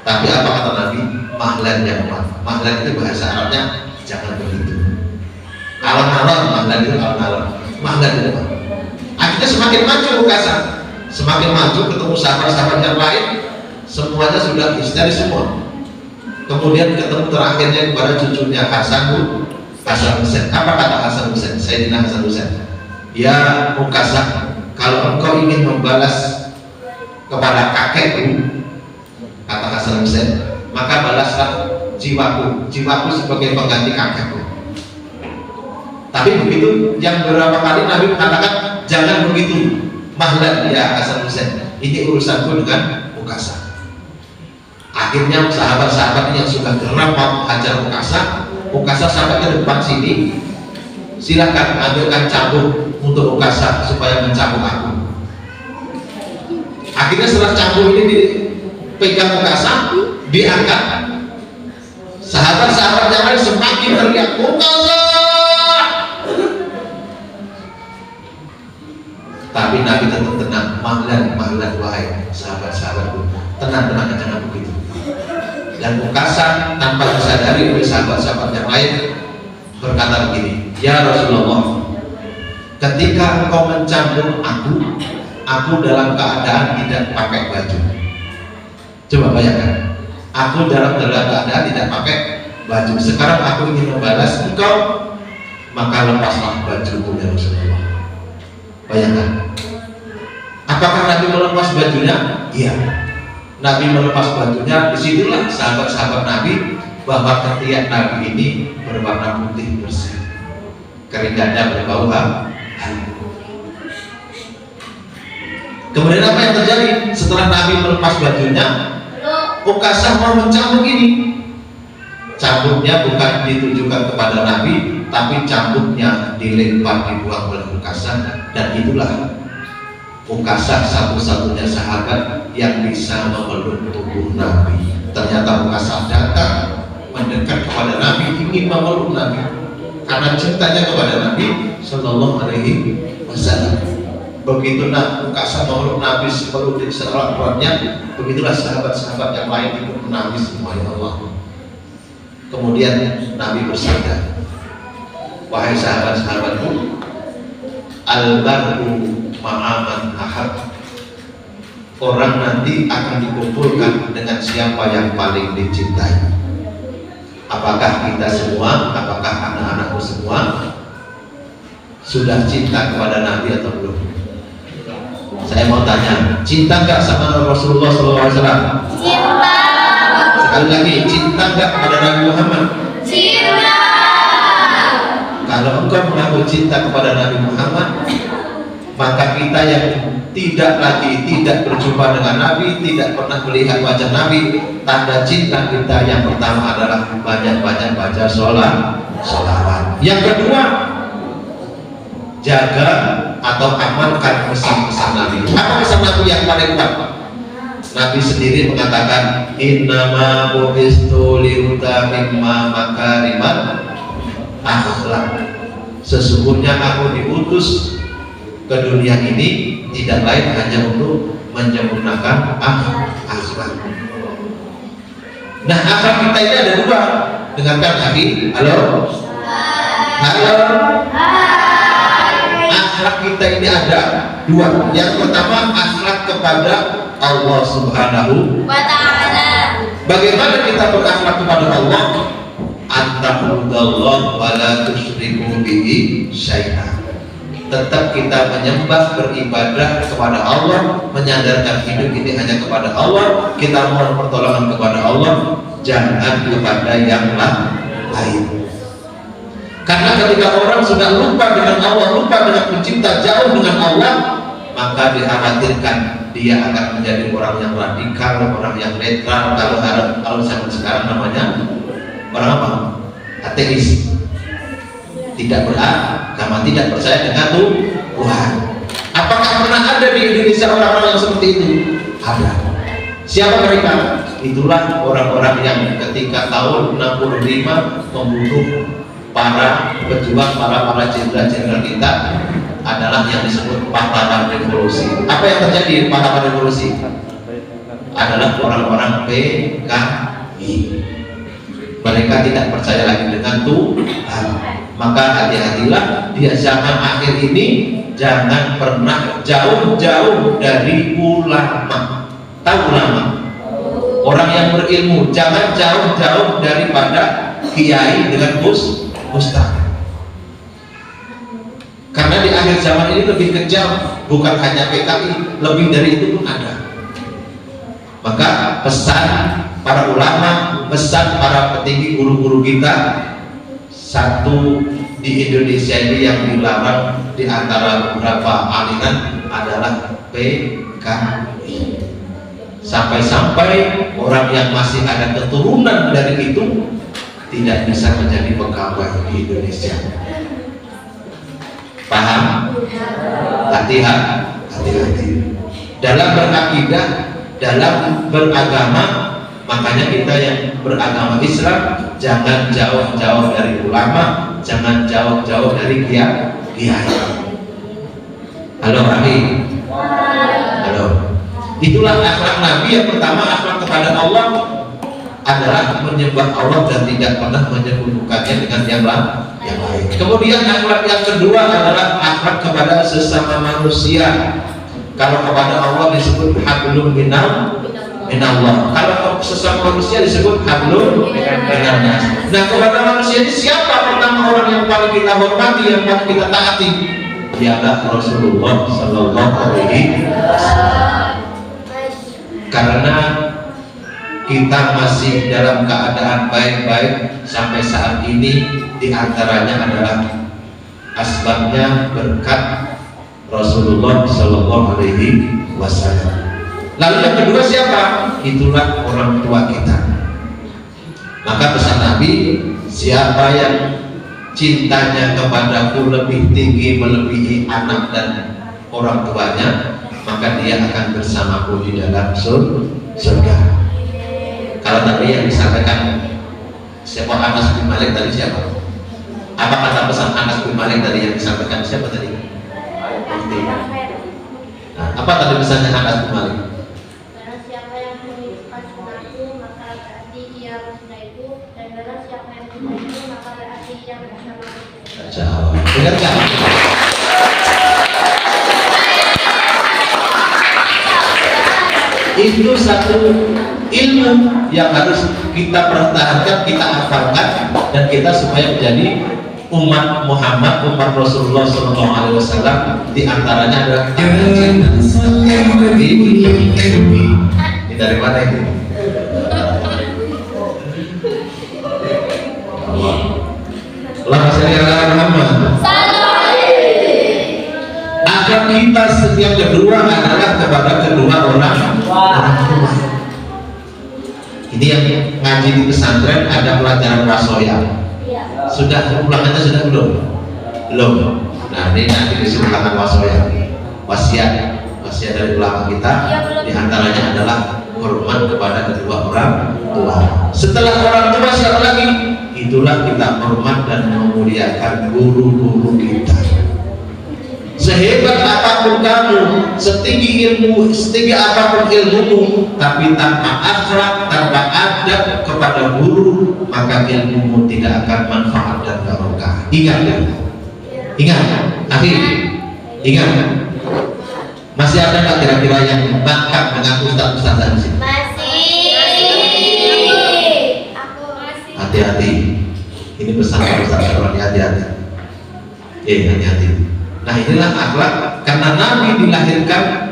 Tapi apa kata Nabi? Mahlan ya Umar. Mahlan itu bahasa Arabnya jangan begitu. Alon-alon, mahlan itu alon-alon. Mahlan itu Umar. Akhirnya semakin maju Ukasha, semakin maju ketemu sahabat-sahabat yang lain, semuanya sudah histeris semua. Kemudian ketemu terakhirnya kepada cucunya Hasan Husain. Apa kata Hasan Husain? Sayyidina Hasan Husain, ya Ukasha, kalau engkau ingin membalas kepada kakekku, kata Hasan Husain, maka balaslah jiwaku sebagai pengganti kakekku. Tapi begitu yang beberapa kali Nabi mengatakan, jangan begitu mahlan ya Hasan Husain, ini urusanku dengan Ukasha. Akhirnya sahabat-sahabat yang sudah geram mau hajar Ukasha sampai ke depan sini, silahkan ambilkan cambuk untuk Ukasha supaya mencambuk aku. Akhirnya setelah cambuk ini dipegang Ukasha, diangkat. Sahabat-sahabat yang lain semakin teriak, Ukasha. Tapi Nabi tetap tenang, mahlan wahai sahabat-sahabatku, tenang jangan begitu. Dan Ukasha tanpa disadari oleh sahabat-sahabat yang lain berkata begini, ya Rasulullah, ketika engkau mencambuk aku dalam keadaan tidak pakai baju. Coba bayangkan, aku dalam keadaan tidak pakai baju. Sekarang aku ingin membalas engkau, maka lepaslah bajuku ya Rasulullah. Bayangkan, apakah Nabi melepas bajunya? Iya, Nabi melepas bajunya. Disitulah sahabat-sahabat Nabi bahwa ketiak Nabi ini berwarna putih bersih, keringatnya berbau harum. Kemudian apa yang terjadi setelah Nabi melepas bajunya? Ukasha mau mencambuk ini. Cambuknya bukan ditujukan kepada Nabi, tapi cambuknya dilempar, dibuang oleh Ukasha. Dan itulah Ukasha satu-satunya sahabat yang bisa memeluk tubuh Nabi. Ternyata Ukasha datang mendekat kepada Nabi, ingin memeluk Nabi karena cintanya kepada Nabi Sallallahu Alaihi Wasallam. Begitu Ukasha memeluk Nabi seperti serat-ratnya, begitulah sahabat-sahabat yang lain ikut menangis semua, ya Allah. Kemudian Nabi bersabda, wahai sahabat-sahabatku, al-barru ma'aman ahad, orang nanti akan dikumpulkan dengan siapa yang paling dicintai. Apakah kita semua, apakah anak-anakku semua sudah cinta kepada Nabi atau belum? Saya mau tanya, cinta nggak sama Rasulullah SAW? Cinta. Sekali lagi, cinta nggak kepada Nabi Muhammad? Cinta. Kalau engkau mengaku cinta kepada Nabi Muhammad, maka kita yang tidak berjumpa dengan Nabi, tidak pernah melihat wajah Nabi, tanda cinta kita yang pertama adalah banyak-banyak baca sholawat. Yang kedua, jaga atau amalkan pesan-pesan Nabi. Apa pesan Nabi yang paling kuat? Nabi sendiri mengatakan, innama bu'istu liutamimma makarimat akhlak. Sesungguhnya aku diutus ke dunia ini tidak lain hanya untuk menyempurnakan akhlak. Nah, akhlak kita ini ada dua. Dengarkan lagi. Halo. Akhlak kita ini ada dua. Yang pertama, akhlak kepada Allah Subhanahu wa ta'ala. Bagaimana kita berakhlak kepada Allah? Anta'budallah wa la tusyriku bihi syai'an. Tetap kita menyembah, beribadah kepada Allah, menyandarkan hidup ini hanya kepada Allah, kita mohon pertolongan kepada Allah, jangan kepada yang lain. Karena ketika orang sudah lupa dengan Allah, lupa dengan pencipta, jauh dengan Allah, maka dikhawatirkan dia akan menjadi orang yang radikal, orang yang netral. Kalau zaman sekarang namanya orang apa? Ateis. Tidak beragama, tidak percaya dengan Tuhan. Apakah pernah ada di Indonesia orang-orang yang seperti itu? Ada. Siapa mereka? Itulah orang-orang yang ketika tahun 65 membunuh para pejuang, para jenderal-jenderal kita, adalah yang disebut pahlawan revolusi. Apa yang terjadi pahlawan revolusi? Adalah orang-orang PKI. Mereka tidak percaya lagi dengan Tuhan. Maka hati-hatilah, di zaman akhir ini jangan pernah jauh-jauh dari ulama. Tahu ulama? Orang yang berilmu. Jangan jauh-jauh daripada kiai dengan ustaz. Karena di akhir zaman ini lebih kejam, bukan hanya PKI, lebih dari itu pun ada. Maka pesan para ulama, pesan para petinggi guru-guru kita, satu di Indonesia ini yang dilarang di antara beberapa aliran adalah PKI. Sampai-sampai orang yang masih ada keturunan dari itu tidak bisa menjadi pegawai di Indonesia. Paham? Hati-hati. Dalam berakidah, dalam beragama, makanya kita yang beragama Islam jangan jauh-jauh dari ulama, jangan jauh-jauh dari kiai. Halo Rafi. Halo. Itulah akhlak Nabi. Yang pertama, akhlak kepada Allah adalah menyembah Allah dan tidak pernah menyekutukannya dengan yang lain. Kemudian akhlak yang kedua adalah akhlak kepada sesama manusia. Kalau kepada Allah disebut hablum minallah. Kalau sesama manusia disebut hablum minannas. Nah, kepada manusia ini siapa pertama orang yang paling kita hormati, yang paling kita taati? Ialah Rasulullah Sallallahu Alaihi Wasallam. Karena kita masih dalam keadaan baik-baik sampai saat ini, diantaranya adalah asbabnya berkat Rasulullah Sallallahu Alaihi Wasallam. Lalu yang kedua siapa? Itulah orang tua kita. Maka pesan Nabi, siapa yang cintanya kepadaku lebih tinggi melebihi anak dan orang tuanya, maka dia akan bersamaku di dalam surga. Kalau tadi yang disampaikan siapa Anas bin Malik tadi siapa? Apa kata pesan Anas bin Malik tadi yang disampaikan siapa tadi? Nah, apa tadi pesannya Anas bin Malik? Barang siapa yang mengikuti sunnahku maka berarti ia mencintaiku, dan barang siapa yang mencintaiku maka berarti ia bersamaku. Jawab. Dengar kan? Itu satu ilmu yang harus kita pertahankan, kita hafalkan, dan kita supaya menjadi umat Muhammad, umat Rasulullah Sallallahu Alaihi Wasallam. Di antaranya adalah ini dari mana ini? Allahumma shalli ala Muhammad. Akhlak kita yang kedua adalah kepada kedua orang tua. Ini yang ngaji di pesantren ada pelajaran wasoya. Sudah ulangannya sudah belum? Belum. Nah, ini nanti disuruh ulangan wasoya. Wasiat dari ulama kita diantaranya adalah hormat kepada kedua orang tua. Setelah orang tua siapa lagi? Itulah kita hormat dan memuliakan guru-guru kita. Sehebat apapun kamu, setinggi apapun ilmumu, tapi tanpa akhlak, tanpa adab kepada guru, maka ilmumu tidak akan manfaat dan barokah. Ingat ya? Ingat, ingat. Masih ada nggak kira-kira yang bakat mengaku ustaz-ustazan di sini? Masih. Hati-hati. Ini pesan ustaz orang, hati-hati. Hati-hati. Nah, inilah akhlak, karena Nabi dilahirkan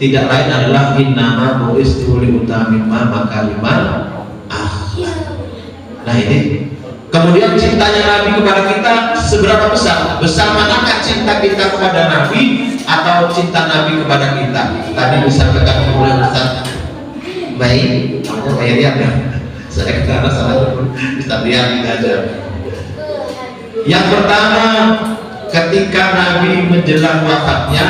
tidak lain adalah innama bu'istu liutamimma makarimal akhlak. Nah, ini kemudian cintanya Nabi kepada kita seberapa besar? Besar manakah cinta kita kepada Nabi atau cinta Nabi kepada kita? Tadi disampaikan oleh Ustaz Baik, namanya Baik Rian ya. Saya karena salah Ustaz Rian aja. Yang pertama, ketika Nabi menjelang wafatnya,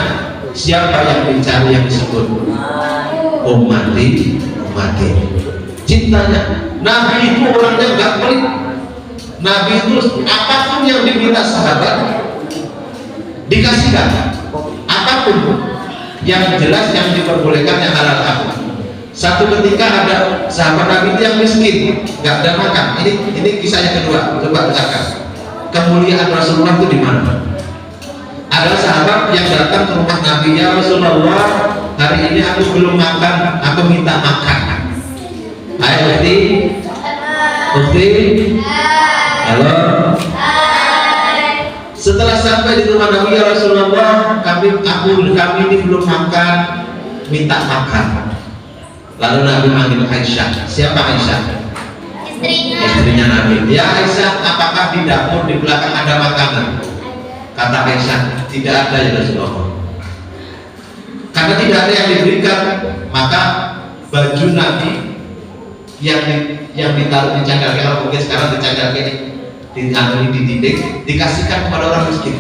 siapa yang dicari yang disebut? Ummati. Cintanya. Nabi itu orangnya nggak pelit. Nabi itu apapun yang diminta sahabat dikasihkan. Apapun yang jelas yang diperbolehkan, yang halal. Satu ketika ada sahabat Nabi itu yang miskin, nggak ada makan. Ini kisah yang kedua. Coba dengarkan. Kemuliaan Rasulullah itu di mana? Ada sahabat yang datang ke rumah Nabi, ya Rasulullah, hari ini aku belum makan, aku minta makan. Ayo Ukti, halo. Setelah sampai di rumah Nabi, ya Rasulullah, kami ini belum makan, minta makan. Lalu Nabi manggil Aisyah. Siapa Aisyah? Istrinya Nabi. Ya Aisyah, apakah di dapur di belakang ada makanan? Kata Aisyah, tidak ada ya Rasulullah. Karena tidak ada yang diberikan, maka baju Nabi yang ditaruh di cangkir, kalau mungkin sekarang di cangkir ini di dinding, dikasihkan kepada orang miskin.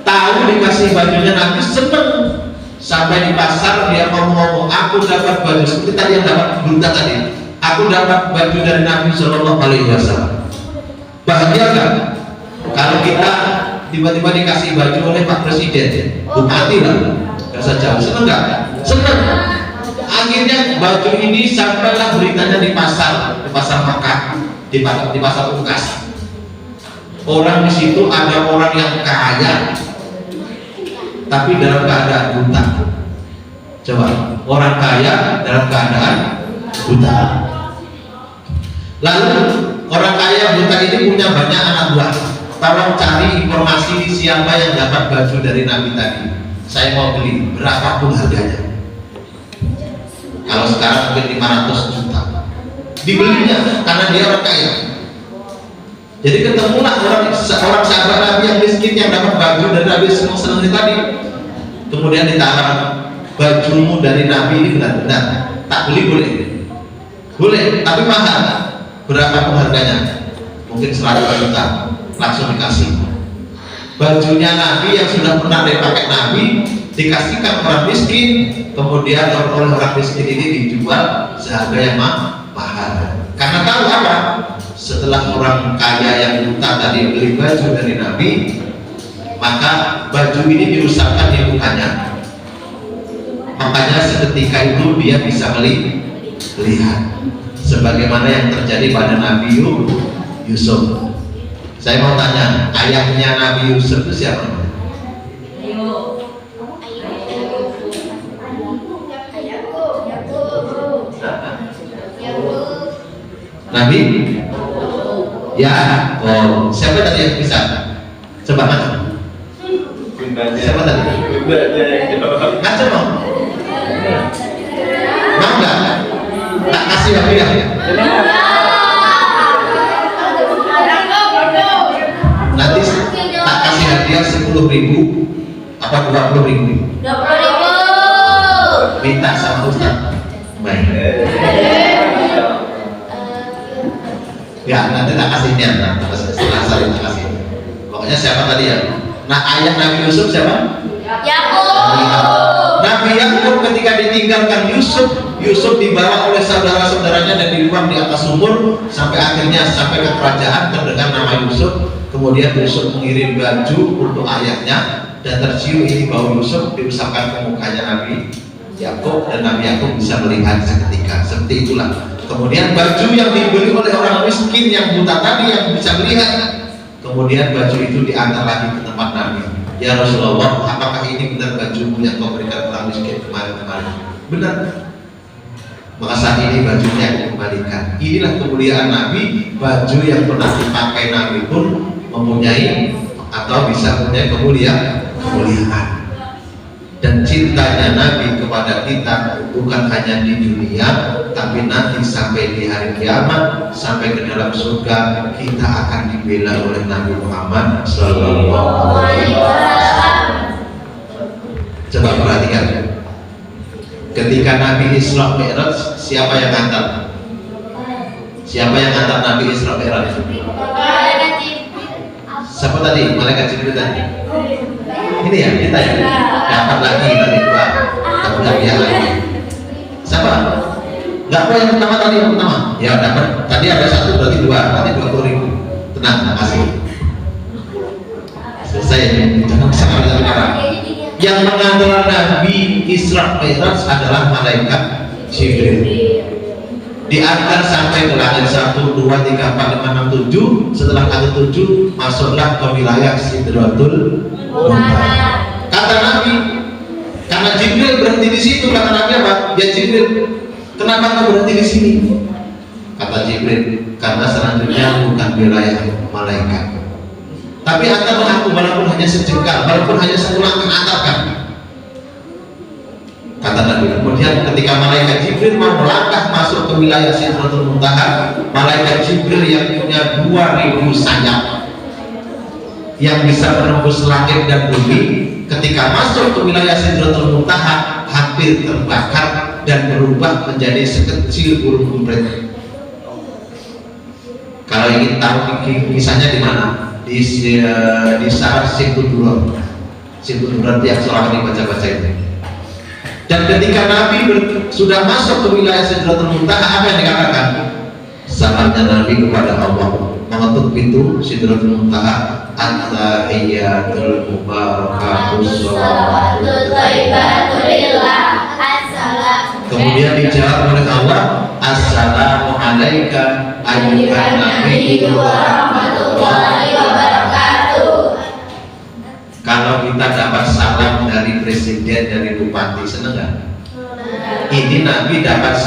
Tahu dikasih bajunya Nabi, seneng. Sampai di pasar dia ngomong-ngomong, aku dapat baju seperti tadi yang dapat berita tadi. Aku dapat baju dari Nabi Shallallahu Alaihi Wasallam. Bahagia kan? Kalau kita tiba-tiba dikasih baju oleh Pak Presiden, bupati lah, rasa jauh, seneng nggak? Seneng. Akhirnya baju ini sampailah beritanya di pasar Makkah, di pasar Ukas. Orang di situ ada orang yang kaya, tapi dalam keadaan buta. Coba, orang kaya dalam keadaan buta. Lalu orang kaya buta ini punya banyak anak buah. Tolong cari informasi siapa yang dapat baju dari Nabi tadi. Saya mau beli, berapapun harganya. Kalau sekarang mungkin 500 juta. Dibelinya karena dia orang kaya. Jadi ketemulah orang sahabat Nabi yang miskin yang dapat baju dari Nabi senang tadi. Kemudian ditawar, bajumu dari Nabi ini benar-benar tak beli boleh, tapi mahal. Berapa harganya? Mungkin 100 juta. Langsung dikasih. Bajunya Nabi yang sudah pernah dipakai Nabi dikasihkan orang miskin, kemudian oleh orang miskin ini dijual seharga yang mahal. Karena tahu apa? Setelah orang kaya yang buta tadi beli baju dari Nabi, maka baju ini diusapkan di mukanya. Makanya seketika itu dia bisa melihat, sebagaimana yang terjadi pada Nabi Yusuf. Saya mau tanya, ayahnya Nabi Yusuf itu siapa? Nabi? Ya, oh, siapa tadi yang bisa? Coba macam. Siapa tadi? Macam mau? Mau nggak? Tak kasih hadiah ya? Nanti tak kasih hadiah 10.000 apa 20.000? 20.000. Minta sama Ustaz. Baik. Ya nanti tak kasihnya, setelah saling tak kasih. Pokoknya siapa tadi ya? Nah ayah Nabi Yusuf siapa? Nabi Yakub ketika ditinggalkan Yusuf dibawa oleh saudara-saudaranya dan dibuang di atas sumur sampai akhirnya sampai ke kerajaan terdengar nama Yusuf. Kemudian Yusuf mengirim baju untuk ayahnya dan tercium ini bau Yusuf diusapkan ke mukanya Nabi Yakub dan Nabi Yakub bisa melihat seketika. Seperti itulah. Kemudian baju yang dibeli oleh orang miskin yang buta tadi yang bisa melihat, kemudian baju itu diantar lagi ke tempat Nabi. Ya Rasulullah, apakah ini benar bajumu yang kau berikan orang miskin kemarin-kemarin? Benar. Maka saat ini bajunya dikembalikan. Inilah kemuliaan Nabi. Baju yang pernah dipakai Nabi pun mempunyai atau bisa mempunyai kemuliaan. Dan cintanya Nabi kepada kita bukan hanya di dunia, tapi nanti sampai di hari kiamat, sampai ke dalam surga, kita akan dibela oleh Nabi Muhammad Sallallahu Alaihi Wasallam. Coba perhatikan, ketika Nabi Isra Mi'raj, siapa yang antar? Siapa yang antar Nabi Isra Mi'raj? Siapa tadi? Malaikat Jibril tadi. Ini ya, kita ya. Dapat lagi tadi dua. Dapat lagi. Siapa? Enggak apa yang pertama tadi yang pertama. Ya dapat. Tadi ada satu berarti dua. Tadi 20.000. Tenang, makasih. Selesai. Jangan sangat sekarang. Yang mengantar Nabi Isra Mi'raj adalah malaikat Jibril. diantar sampai ke langit 1, 2, 3, 4, 5, 6, 7. Setelah langit 7 masuklah ke wilayah Sidratul Muntaha. Kata Nabi, karena Jibril berhenti di situ, kata Nabi apa? Ya Jibril, kenapa kau berhenti di sini? Kata Jibril, karena selanjutnya bukan wilayah malaikat. Tapi antarlah aku walaupun hanya sejengkal, walaupun hanya satu langkah antarkan. Kata Nabi. Kemudian ketika malaikat Jibril mau melangkah masuk ke wilayah Sidratul Muntaha, malaikat Jibril yang punya 2000 sayap yang bisa menembus langit dan bumi, ketika masuk ke wilayah Sidratul Muntaha hampir terbakar dan berubah menjadi sekecil burung emprit. Kalau ingin tahu kisahnya di mana? Di Syarat Sikudurot. Sikudurot yang selama ini baca-baca itu. Dan ketika Nabi sudah masuk ke wilayah Sidratul Muntaha, apa yang dikatakan? Salamnya Nabi kepada Allah mengetuk pintu Sidratul Muntaha, at-tahiyyatul mubarakatus shalawatut thayyibatul lillah. Kemudian dijawab oleh Allah, assalamu alaika ayyuhan nabiyyu wa rahmatullahi wa barakatuh. Kalau kita dapat salam dari presiden, dari bupati, seneng nggak? Ini Nabi dapat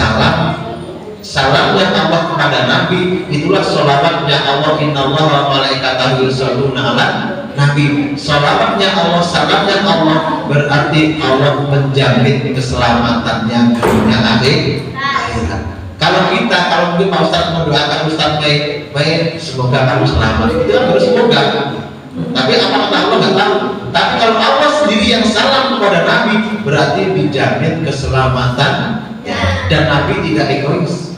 salamnya Allah kepada Nabi, itulah sholawatnya Allah. Innallaha wa malaikatahu yusholluna 'alan Nabi. Sholawatnya Allah, salamnya Allah, berarti Allah menjamin keselamatannya dunia akhirat. Kalau mungkin Pak Ustadz mendoakan Ustadz baik, semoga kamu selamat, itu kan harus semoga. Tapi apakah Allah nggak tahu? Tapi kalau Allah sendiri yang salam kepada Nabi, berarti dijamin keselamatan dan Nabi tidak egois.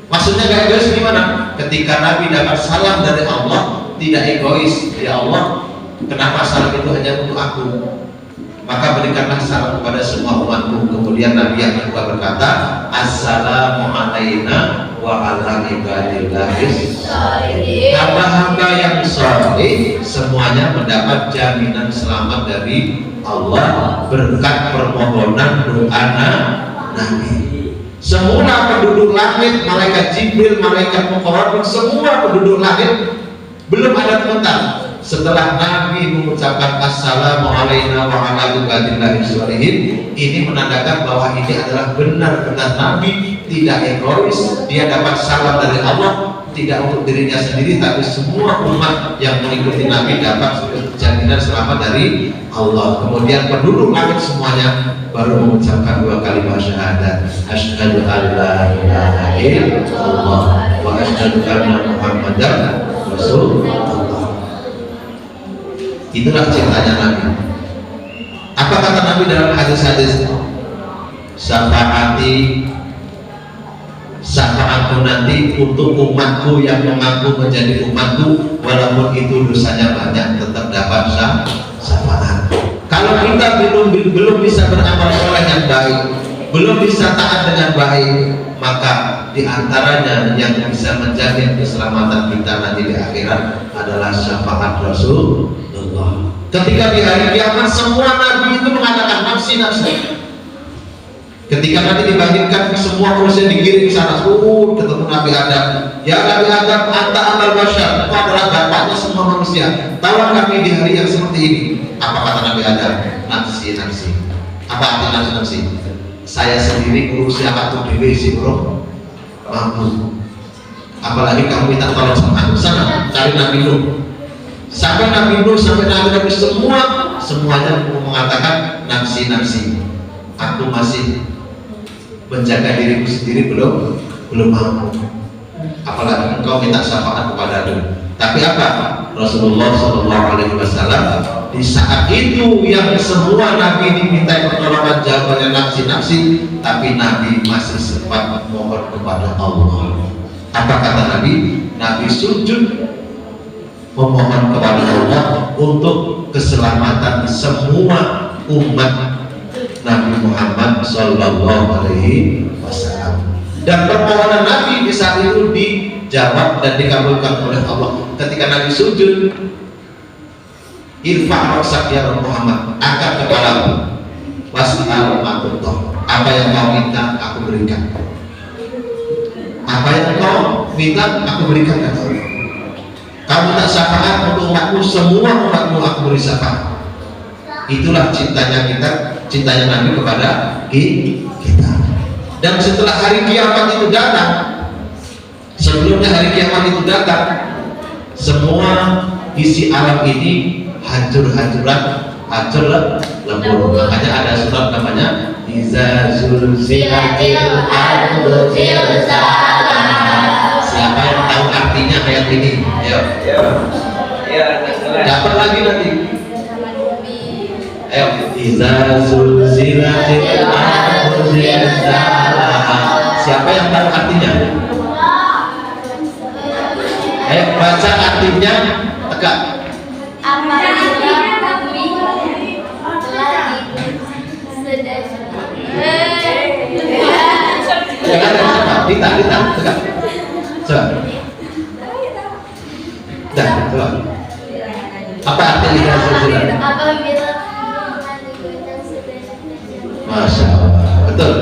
Maksudnya gak egois gimana? Ketika Nabi dapat salam dari Allah, tidak egois. Ya Allah, kenapa salam itu hanya untuk aku? Maka berikanlah salam kepada semua umatku. Kemudian Nabi yang kedua berkata, assalamu alaina wa ala ibadillahis sholihin. Hamba-hamba yang sholih semuanya mendapat jaminan selamat dari Allah berkat permohonan doa Nabi. Semua penduduk langit, malaikat Jibril, malaikat Muqarrabin, semua penduduk langit belum ada komentar. Setelah Nabi mengucapkan assalamu alaina wa ala ibadillahis sholihin, ini menandakan bahwa ini adalah benar-benar Nabi tidak egois. Dia dapat salam dari Allah, tidak untuk dirinya sendiri, tapi semua umat yang mengikuti Nabi dapat jaminan selamat dari Allah. Kemudian penduduk langit semuanya baru mengucapkan 2 kalimat syahadat, asyhadu an la ilaha illallah wa asyhadu anna muhammadar rasulullah. Itulah cintanya Nabi. Apa kata Nabi dalam hadis-hadis? Syafaatku nanti untuk umatku yang mengaku menjadi umatku, walaupun itu dosanya banyak, tetap dapat syafaat. Kalau kita belum bisa beramal soleh yang baik, belum bisa taat dengan baik, maka diantaranya yang bisa menjamin keselamatan kita nanti di akhirat adalah syafaat Rasulullah. Ketika di hari kiamat semua nabi itu mengatakan nafsi. Ketika nanti dibangkitkan semua manusia digiring ke sana, ketemu Nabi Adam. Ya Nabi Adam, anta amal basyar, itu adalah bapaknya semua manusia. Tahu kami di hari yang seperti ini. Apa kata Nabi Adam? Nafsi. Apa arti nafsi? Saya sendiri ngurusi aku dewi sih bro, mampu. Apalagi kamu minta tolong sama aku, sana cari Nabi Nuh. Sampai Nabi Nuh, sampai Nabi semuanya mengatakan nafsi. Aku masih menjaga diriku sendiri belum mampu. Apalagi engkau minta syafaat kepada aku. Tapi apa? Rasulullah SAW di saat itu yang semua Nabi diminta pertolongan jawabannya nafsi, tapi Nabi masih sempat mohon kepada Allah. Apa kata Nabi? Nabi sujud memohon kepada Allah untuk keselamatan semua umat Nabi Muhammad Sallallahu Alaihi Wasallam. Dan permohonan Nabi di saat itu dijawab dan dikabulkan oleh Allah. Ketika Nabi sujud, irfa' ra'sak ya Muhammad, angkat kepalamu, was'al ma tu'ta, apa yang kau minta aku berikan. Apa yang kau minta aku berikan kata Allah. Kamu tak syafaat untuk umatku, semua umatmu aku beri syafaat. Itulah cintanya kita, cintanya Nabi kepada kita. Dan setelah hari kiamat itu datang, sebelumnya hari kiamat itu datang, semua isi alam ini hancur-hancuran, hancur lebur. Makanya ada surat namanya Iza zulzilatil ardu zilzalaha. Siapa yang tahu artinya ayat ini? Ayo. Dapat lagi nanti. Ayo. Iza zulzilatil ardu zilzalaha. Siapa yang tahu artinya? Ayo baca artinya tegak. Jangan cepat, Dita, tegak. Coba. Dah, coba. Apa arti Iza zulzilatil? Apabila Masya Allah, betul.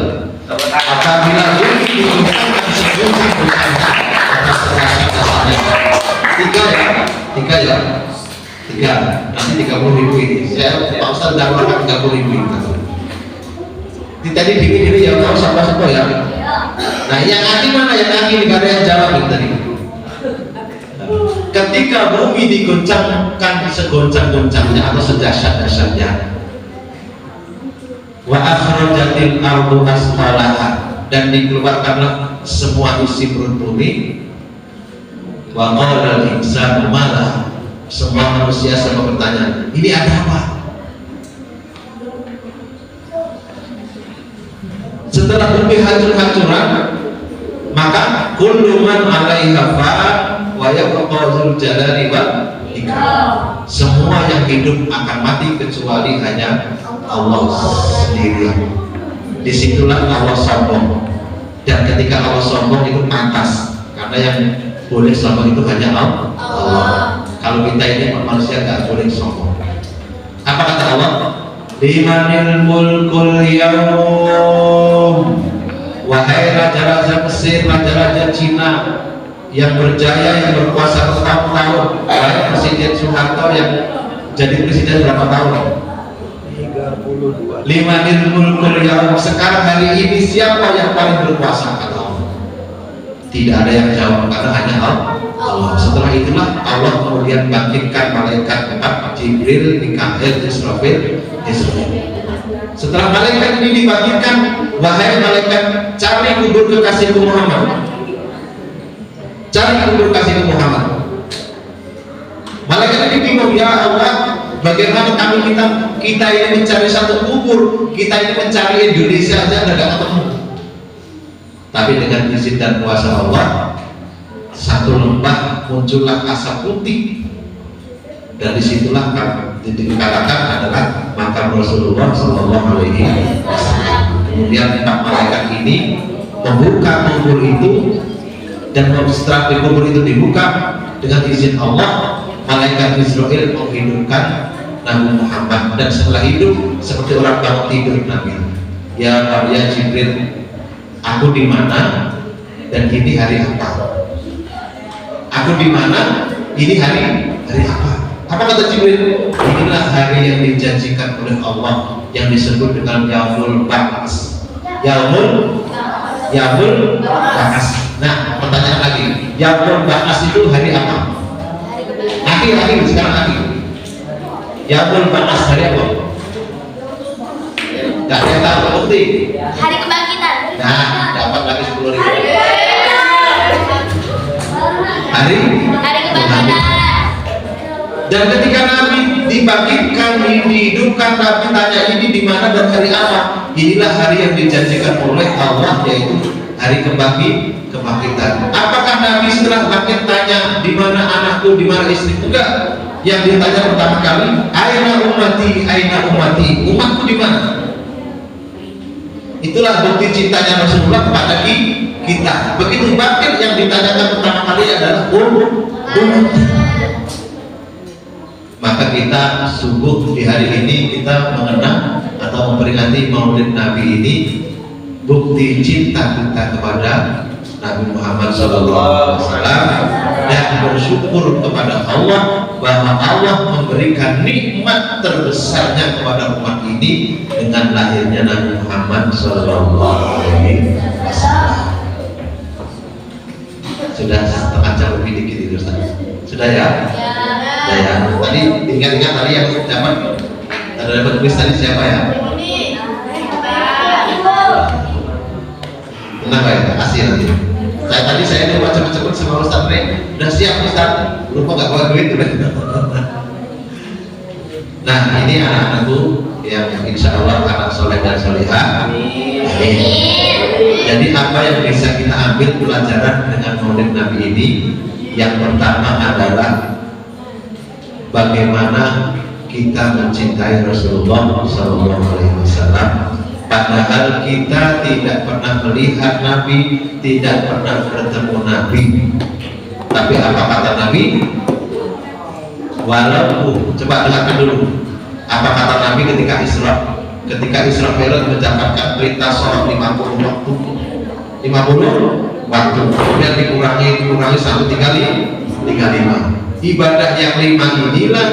Apabila bumi digoncangkan segoncang-goncangnya atas rasa-rasanya. Tiga ya. Nanti 30.000 ini. Saya Pak Ustaz dah makan 30.000 ini. Tadi dikit ya, Pak Ustaz apa ya? Nah, yang nanti mana yang nanti nggak ada yang jawab itu tadi. Ketika bumi digoncangkan segoncang-goncangnya atau sedahsyat-dahsyatnya, wa akhrajatil ardu asqalaha, dan dikeluarkanlah semua isi perut bumi, wa qala al-insanu ma laha, semua manusia sama bertanya, ini ada apa? Setelah bumi hancur-hancuran, maka kullu man 'alaiha fan wa yabqa dzul jalali wal ikram. Semua yang hidup akan mati kecuali hanya Allah sendiri. Disitulah Allah sombong. Dan ketika Allah sombong itu pantas, karena yang boleh sombong itu hanya Allah. Kalau kita ini manusia nggak boleh sombong. Apa kata Allah? Limanil mulkul yawm. Wahai raja-raja Mesir, raja-raja Cina yang berjaya, yang berkuasa bertahun-tahun. Wahai Presiden Soeharto yang jadi presiden berapa tahun? 32. Limanil mulkul yawm. Sekarang hari ini siapa yang paling berkuasa? Kata Allah. Tidak ada yang jawab karena hanya Allah. Setelah itulah Allah kemudian bangkitkan malaikat 4, Jibril, Mikail, Israfil. Setelah malaikat ini dibangkitkan, wahai malaikat, cari kubur kekasihku Muhammad. Cari kubur kekasihku Muhammad. Malaikat ini bingung, ya Allah, bagaimana kami kita ini mencari satu kubur, kita ini mencari Indonesia saja tidak ketemu. Tapi dengan izin dan kuasa Allah, satu lembah muncullah asap putih, dan disitulah dikatakan adalah makam Rasulullah Sallallahu Alaihi Wasallam. Kemudian 4 malaikat ini membuka kubur itu, dan setelah kubur itu dibuka dengan izin Allah, malaikat Israel menghidupkan Nabi Muhammad, dan setelah hidup seperti orang bangun tidur Nabi. Ya Jibril, aku di mana dan ini hari apa? Aku di mana? Ini hari apa? Apa kata Jibril? Inilah hari yang dijanjikan oleh Allah yang disebut dengan Yaumul Ba'ats. Yaumul Ba'ats. Nah, pertanyaan lagi, Yaumul Ba'ats itu hari apa? Akhir sekarang akhir. Yaumul Ba'ats hari apa? Gak ada yang tahu, bukti. hari kebangkitan. Nah, dapat lagi 10.000. Hari Kebangkitan. Dan ketika Nabi dibangkitkan, dihidupkan, Nabi tanya ini di mana dan hari apa? Inilah hari yang dijanjikan oleh Allah, yaitu hari kebangkitan. Apakah Nabi setelah bangkit tanya di mana anakku, di mana istriku? Enggak. Yang ditanya pertama kali, aina ummati, umatku di mana? Itulah bukti cintanya Rasulullah kepada kita. Begitu bangkit, yang ditanyakan pertama kali adalah umat. Maka kita sungguh di hari ini kita mengenang atau memperingati Maulid Nabi ini, bukti cinta kita kepada Nabi Muhammad SAW dan bersyukur kepada Allah bahwa Allah memberikan nikmat terbesarnya kepada umat ini dengan lahirnya Nabi Muhammad SAW. Sudah setengah jam lebih dikit itu Ustaz. Sudah ya? Ya. Tadi ingat-ingat tadi yang dapat kuis tadi siapa ya? Tenang ya, kasih nanti. Tadi saya coba cepet-cepet sama Ustaz Rey. Udah siap Ustaz? Lupa nggak bawa duit udah. Nah ini anak-anakku yang insya Allah anak soleh dan solehah. Jadi apa yang bisa kita ambil pelajaran dengan Maulid Nabi ini? Yang pertama adalah bagaimana kita mencintai Rasulullah SAW. Padahal kita tidak pernah melihat Nabi, tidak pernah bertemu Nabi. Tapi apa kata Nabi? Walaupun, coba dengarkan dulu. Apa kata Nabi ketika Isra? Ketika Isra Mi'raj mendapatkan perintah sholat 50 waktu. 50 waktu. Kemudian dikurangi sampai tinggal 5. Ibadah yang 5 inilah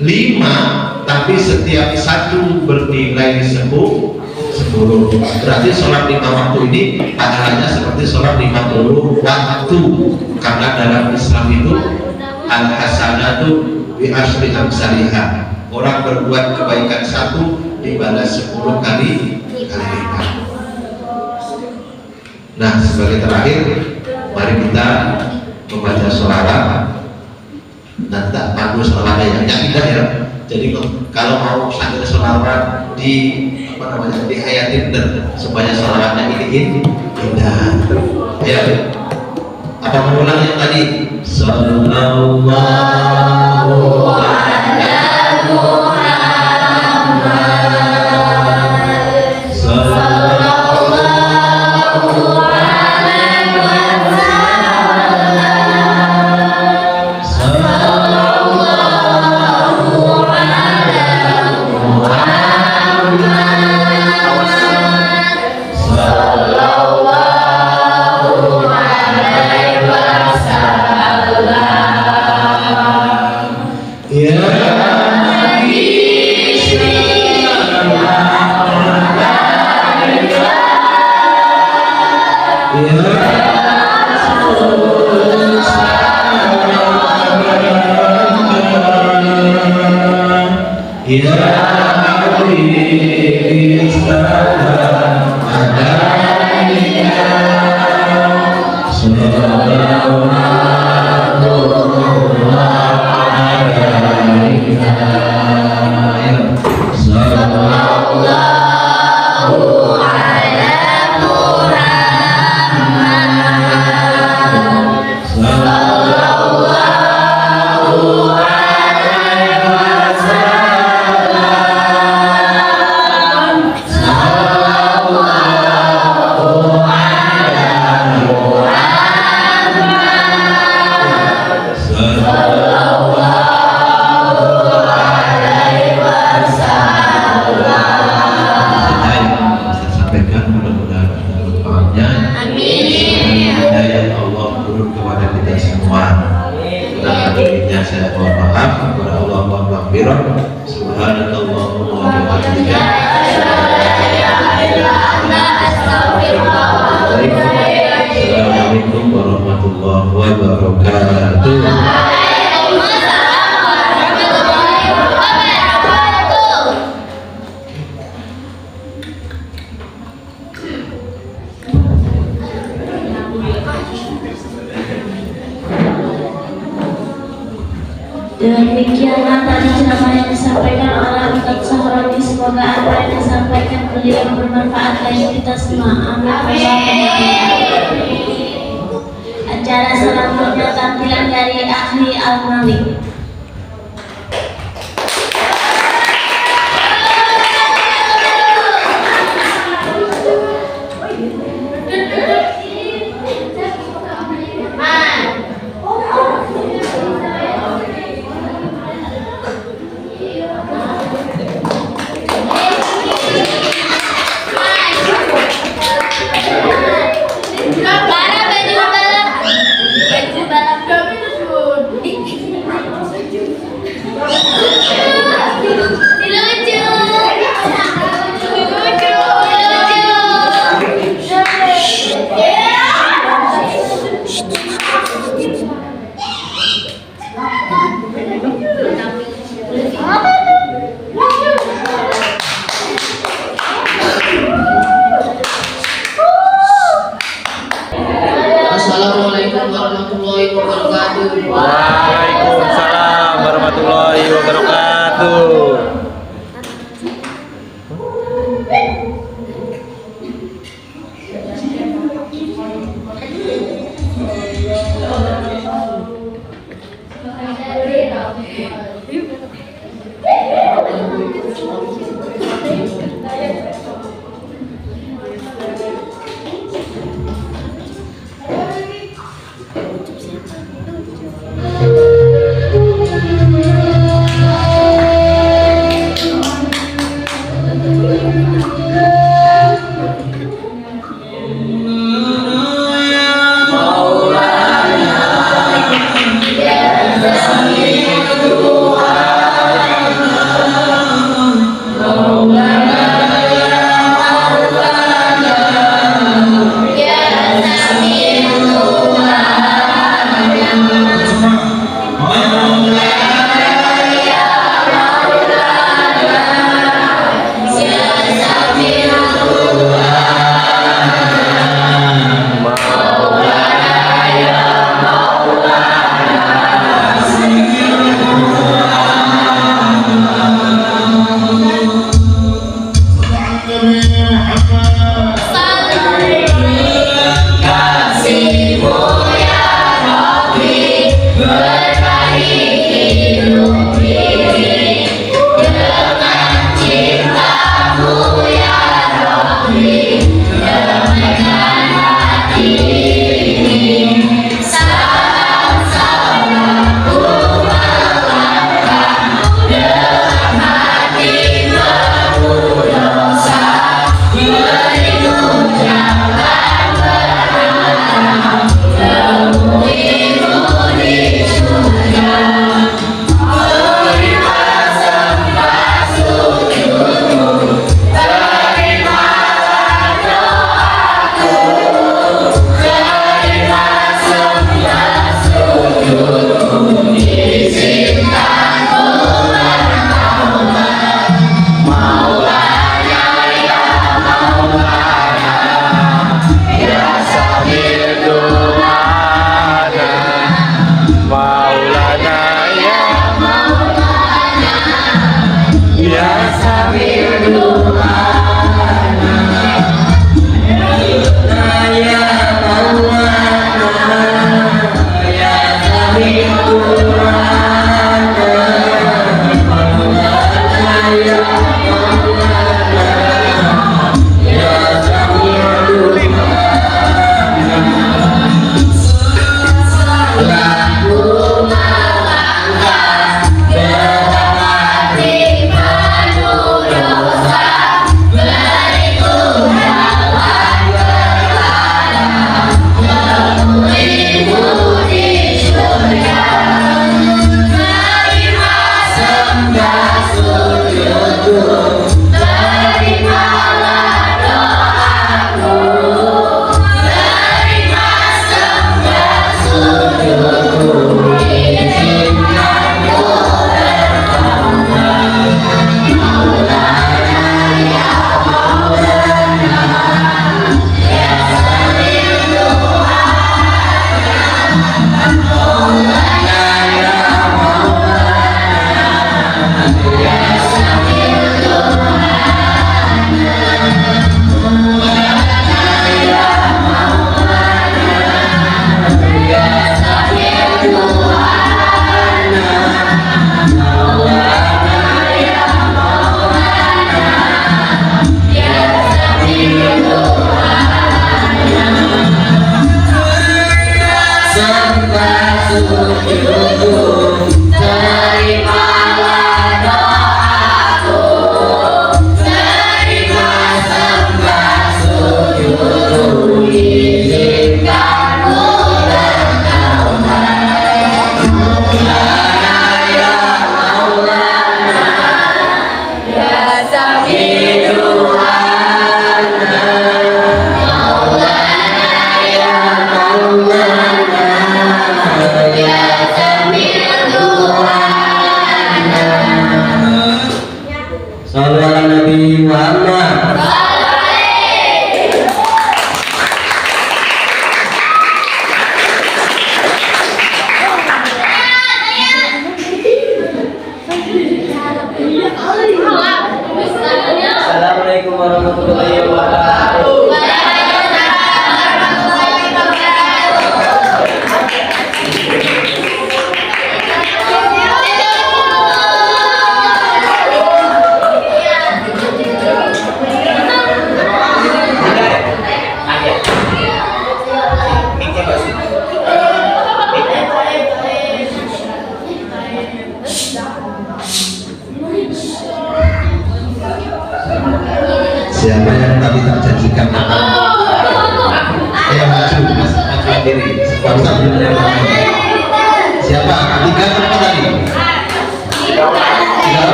5 tapi setiap satu bernilai 10. Berarti sholat 5 waktu ini pahalanya seperti sholat 50 waktu. Karena dalam Islam itu al-hasanatu bi asyri amsalihah. Orang berbuat kebaikan 1 dibalas 10 kali lipat. Nah, sebagai terakhir, mari kita membaca sholawat. Dan tak pandu sholawatnya yang indah ya. Jadi kalau mau sambil sholawat dihayatin supaya sholawatnya ini indah. Ya. Apa mengulang yang tadi? Sallallahu ala Muhammad. Sallallahu alaihi wasallam. Sallallahu ala Muhammad. Sallallahu alaihi wasallam. Ya Assalamualaikum warahmatullahi wabarakatuh. Demikianlah tadi ceramah yang disampaikan oleh Ustaz Sahroni. Semoga apa yang disampaikan beliau bermanfaat bagi kita semua. Amin. Acara selanjutnya tampilan dari Ahli Al-Malik.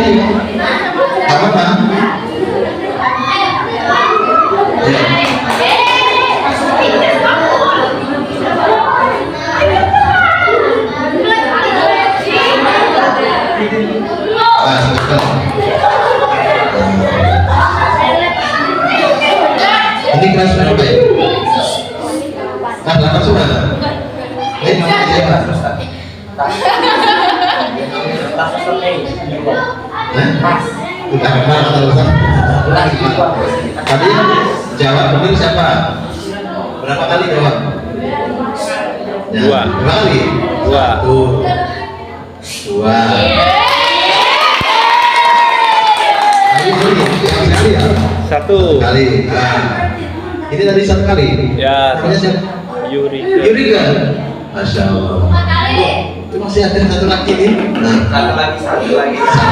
ini ya. Apa? Ya. Ini kelas berapa ya? Nah, 8 sudah. Nama siapa? Tadi jawab benar siapa? Berapa kali jawab? Ya, Dua. Berapa kali? Dua. Dua. Sekali ya? Satu. Kali. Nah, ini tadi satu kali. Ya. Namanya siapa? Yurika. Masya Allah. Itu masih ada satu lagi nih. Nah, satu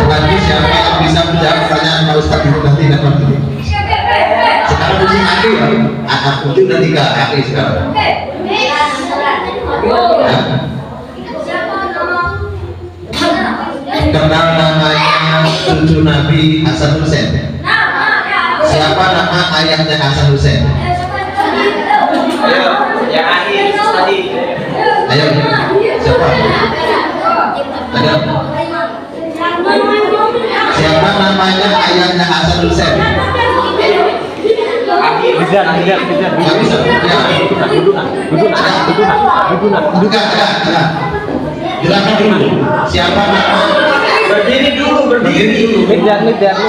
lagi siapa yang bisa menjawab pertanyaan Pak Ustadz itu nanti dapat ini. Sekarang mesti Aki ya. Anak putih udah 3 Aki sekarang. Ya. Kenal namanya cucu Nabi Hasan Hussein. Siapa nama ayahnya Hasan Hussein? Ayo, yang akhir tadi. Ayo, siapa? Ada? Siapa namanya ayahnya Hasan Hussein? Kejar. Nggak bisa. Ya. Enggak. Silakan dulu. Siapa nama? Berdiri dulu. Kejar.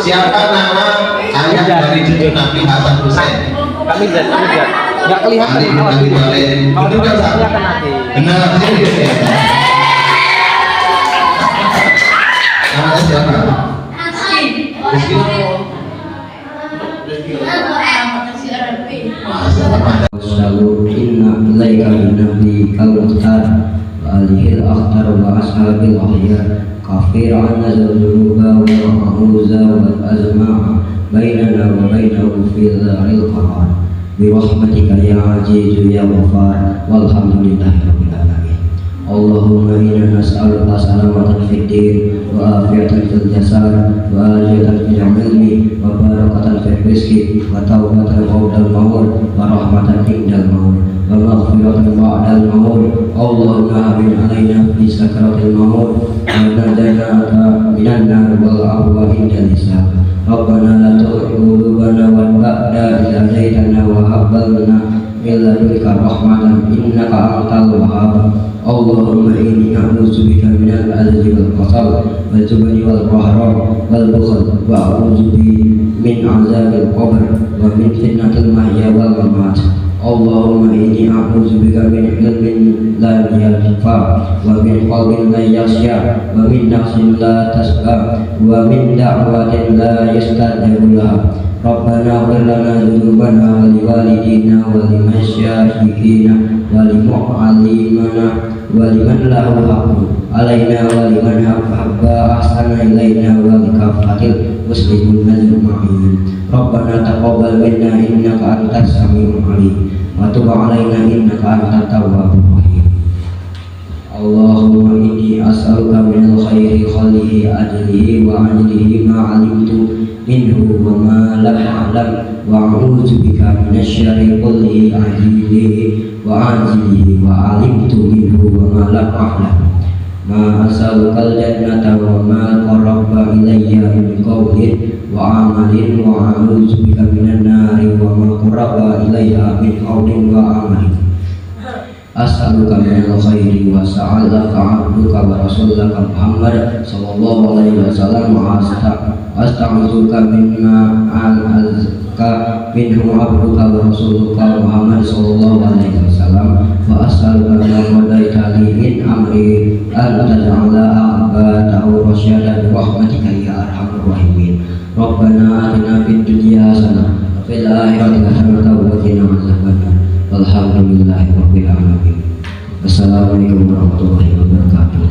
Siapa nama ayah dari cucu Nabi Hasan Hussein? Kami kejar. Nggak kelihatan. Ali bin Abi Thalib. Itu kan sama. Benar, sini. Namanya siapa? Rizky. Wassalamu inna ilaika binnabi al-muhtar wa alihil akhtar wa ashabil ahyar kafir anna zaluba wa ma'uza wal azma'a bainana wa bainahu fil dharil qarar birahmatika ya azizu ya ghafar walhamdulillahi rabbil alamin. Allahumma inna nas'aluka salamatan fid din wa afiyatan fil jasad wa ajatan fil ilmi wa barakatan fil rizqi wa tawbatan ba'dal maut wa rahmatan indal maut wa maghfiratan ba'dal maut. Allahumma amin alaina fi sakaratil maut wa najanaka minan nar wal ahwa indal hisab. Rabbana la tuzigh qulubana ba'da idh hadaytana wa hab lana min ladunka rahmatan innaka antal wahhab. Allahumma inni a'udzubika minal azzi wal qasal wal jubni wal qahrar wal bukhl wa a'udzu min azabil qabr wa min fitnatil mahya wal mamat. Allahumma inni a'udzubika min ilmin la yanfa wa min qalbin la yakhsha wa min nafsin la tasqa wa min da'watin la yastajabu laha. Rabbana ighfir lana dzunubana wa liwalidina wa limasyayikhina wa limu'allimina wa liman lahu haqqun alaina wa liman habba ahsana ilaina wa likafatil muslimin ajma'in. Rabbana taqabbal minna innaka antas samiul alim wa tub alaina innaka antat tawwabur rahim. Allahumma inni as'aluka minal khairi khalihi ajlihi wa ajlihi ma 'alimtu minhu wa ma lam a'lam wa a'udzu bika minasy syarri kullihi ajlihi wa ajlihi wa 'alimtu minhu wa ma lam a'lam. Ma as'alukal jannata wa ma qarraba ilayya min qawlin wa amalin wa a'udzu bika minan nari wa ma qarraba ilayya min qawlin wa amalin. As'aluka minal khairi wa sa'alaka 'abduka wa rasulaka Muhammad sallallahu alaihi wasallam wa asta'udzuka mimma azka minhu 'abduka wa rasuluka Muhammad sallallahu alaihi wasallam wa as'aluka ma qadaita li min amri an taj'ala aqibatahu rasyada bi rahmatika ya arhamar rahimin. Rabbana atina fid dunya hasanah wa fil akhirati hasanah wa qina adzabannar. Alhamdulillahi rabbil alamin. Assalamualaikum warahmatullahi wabarakatuh.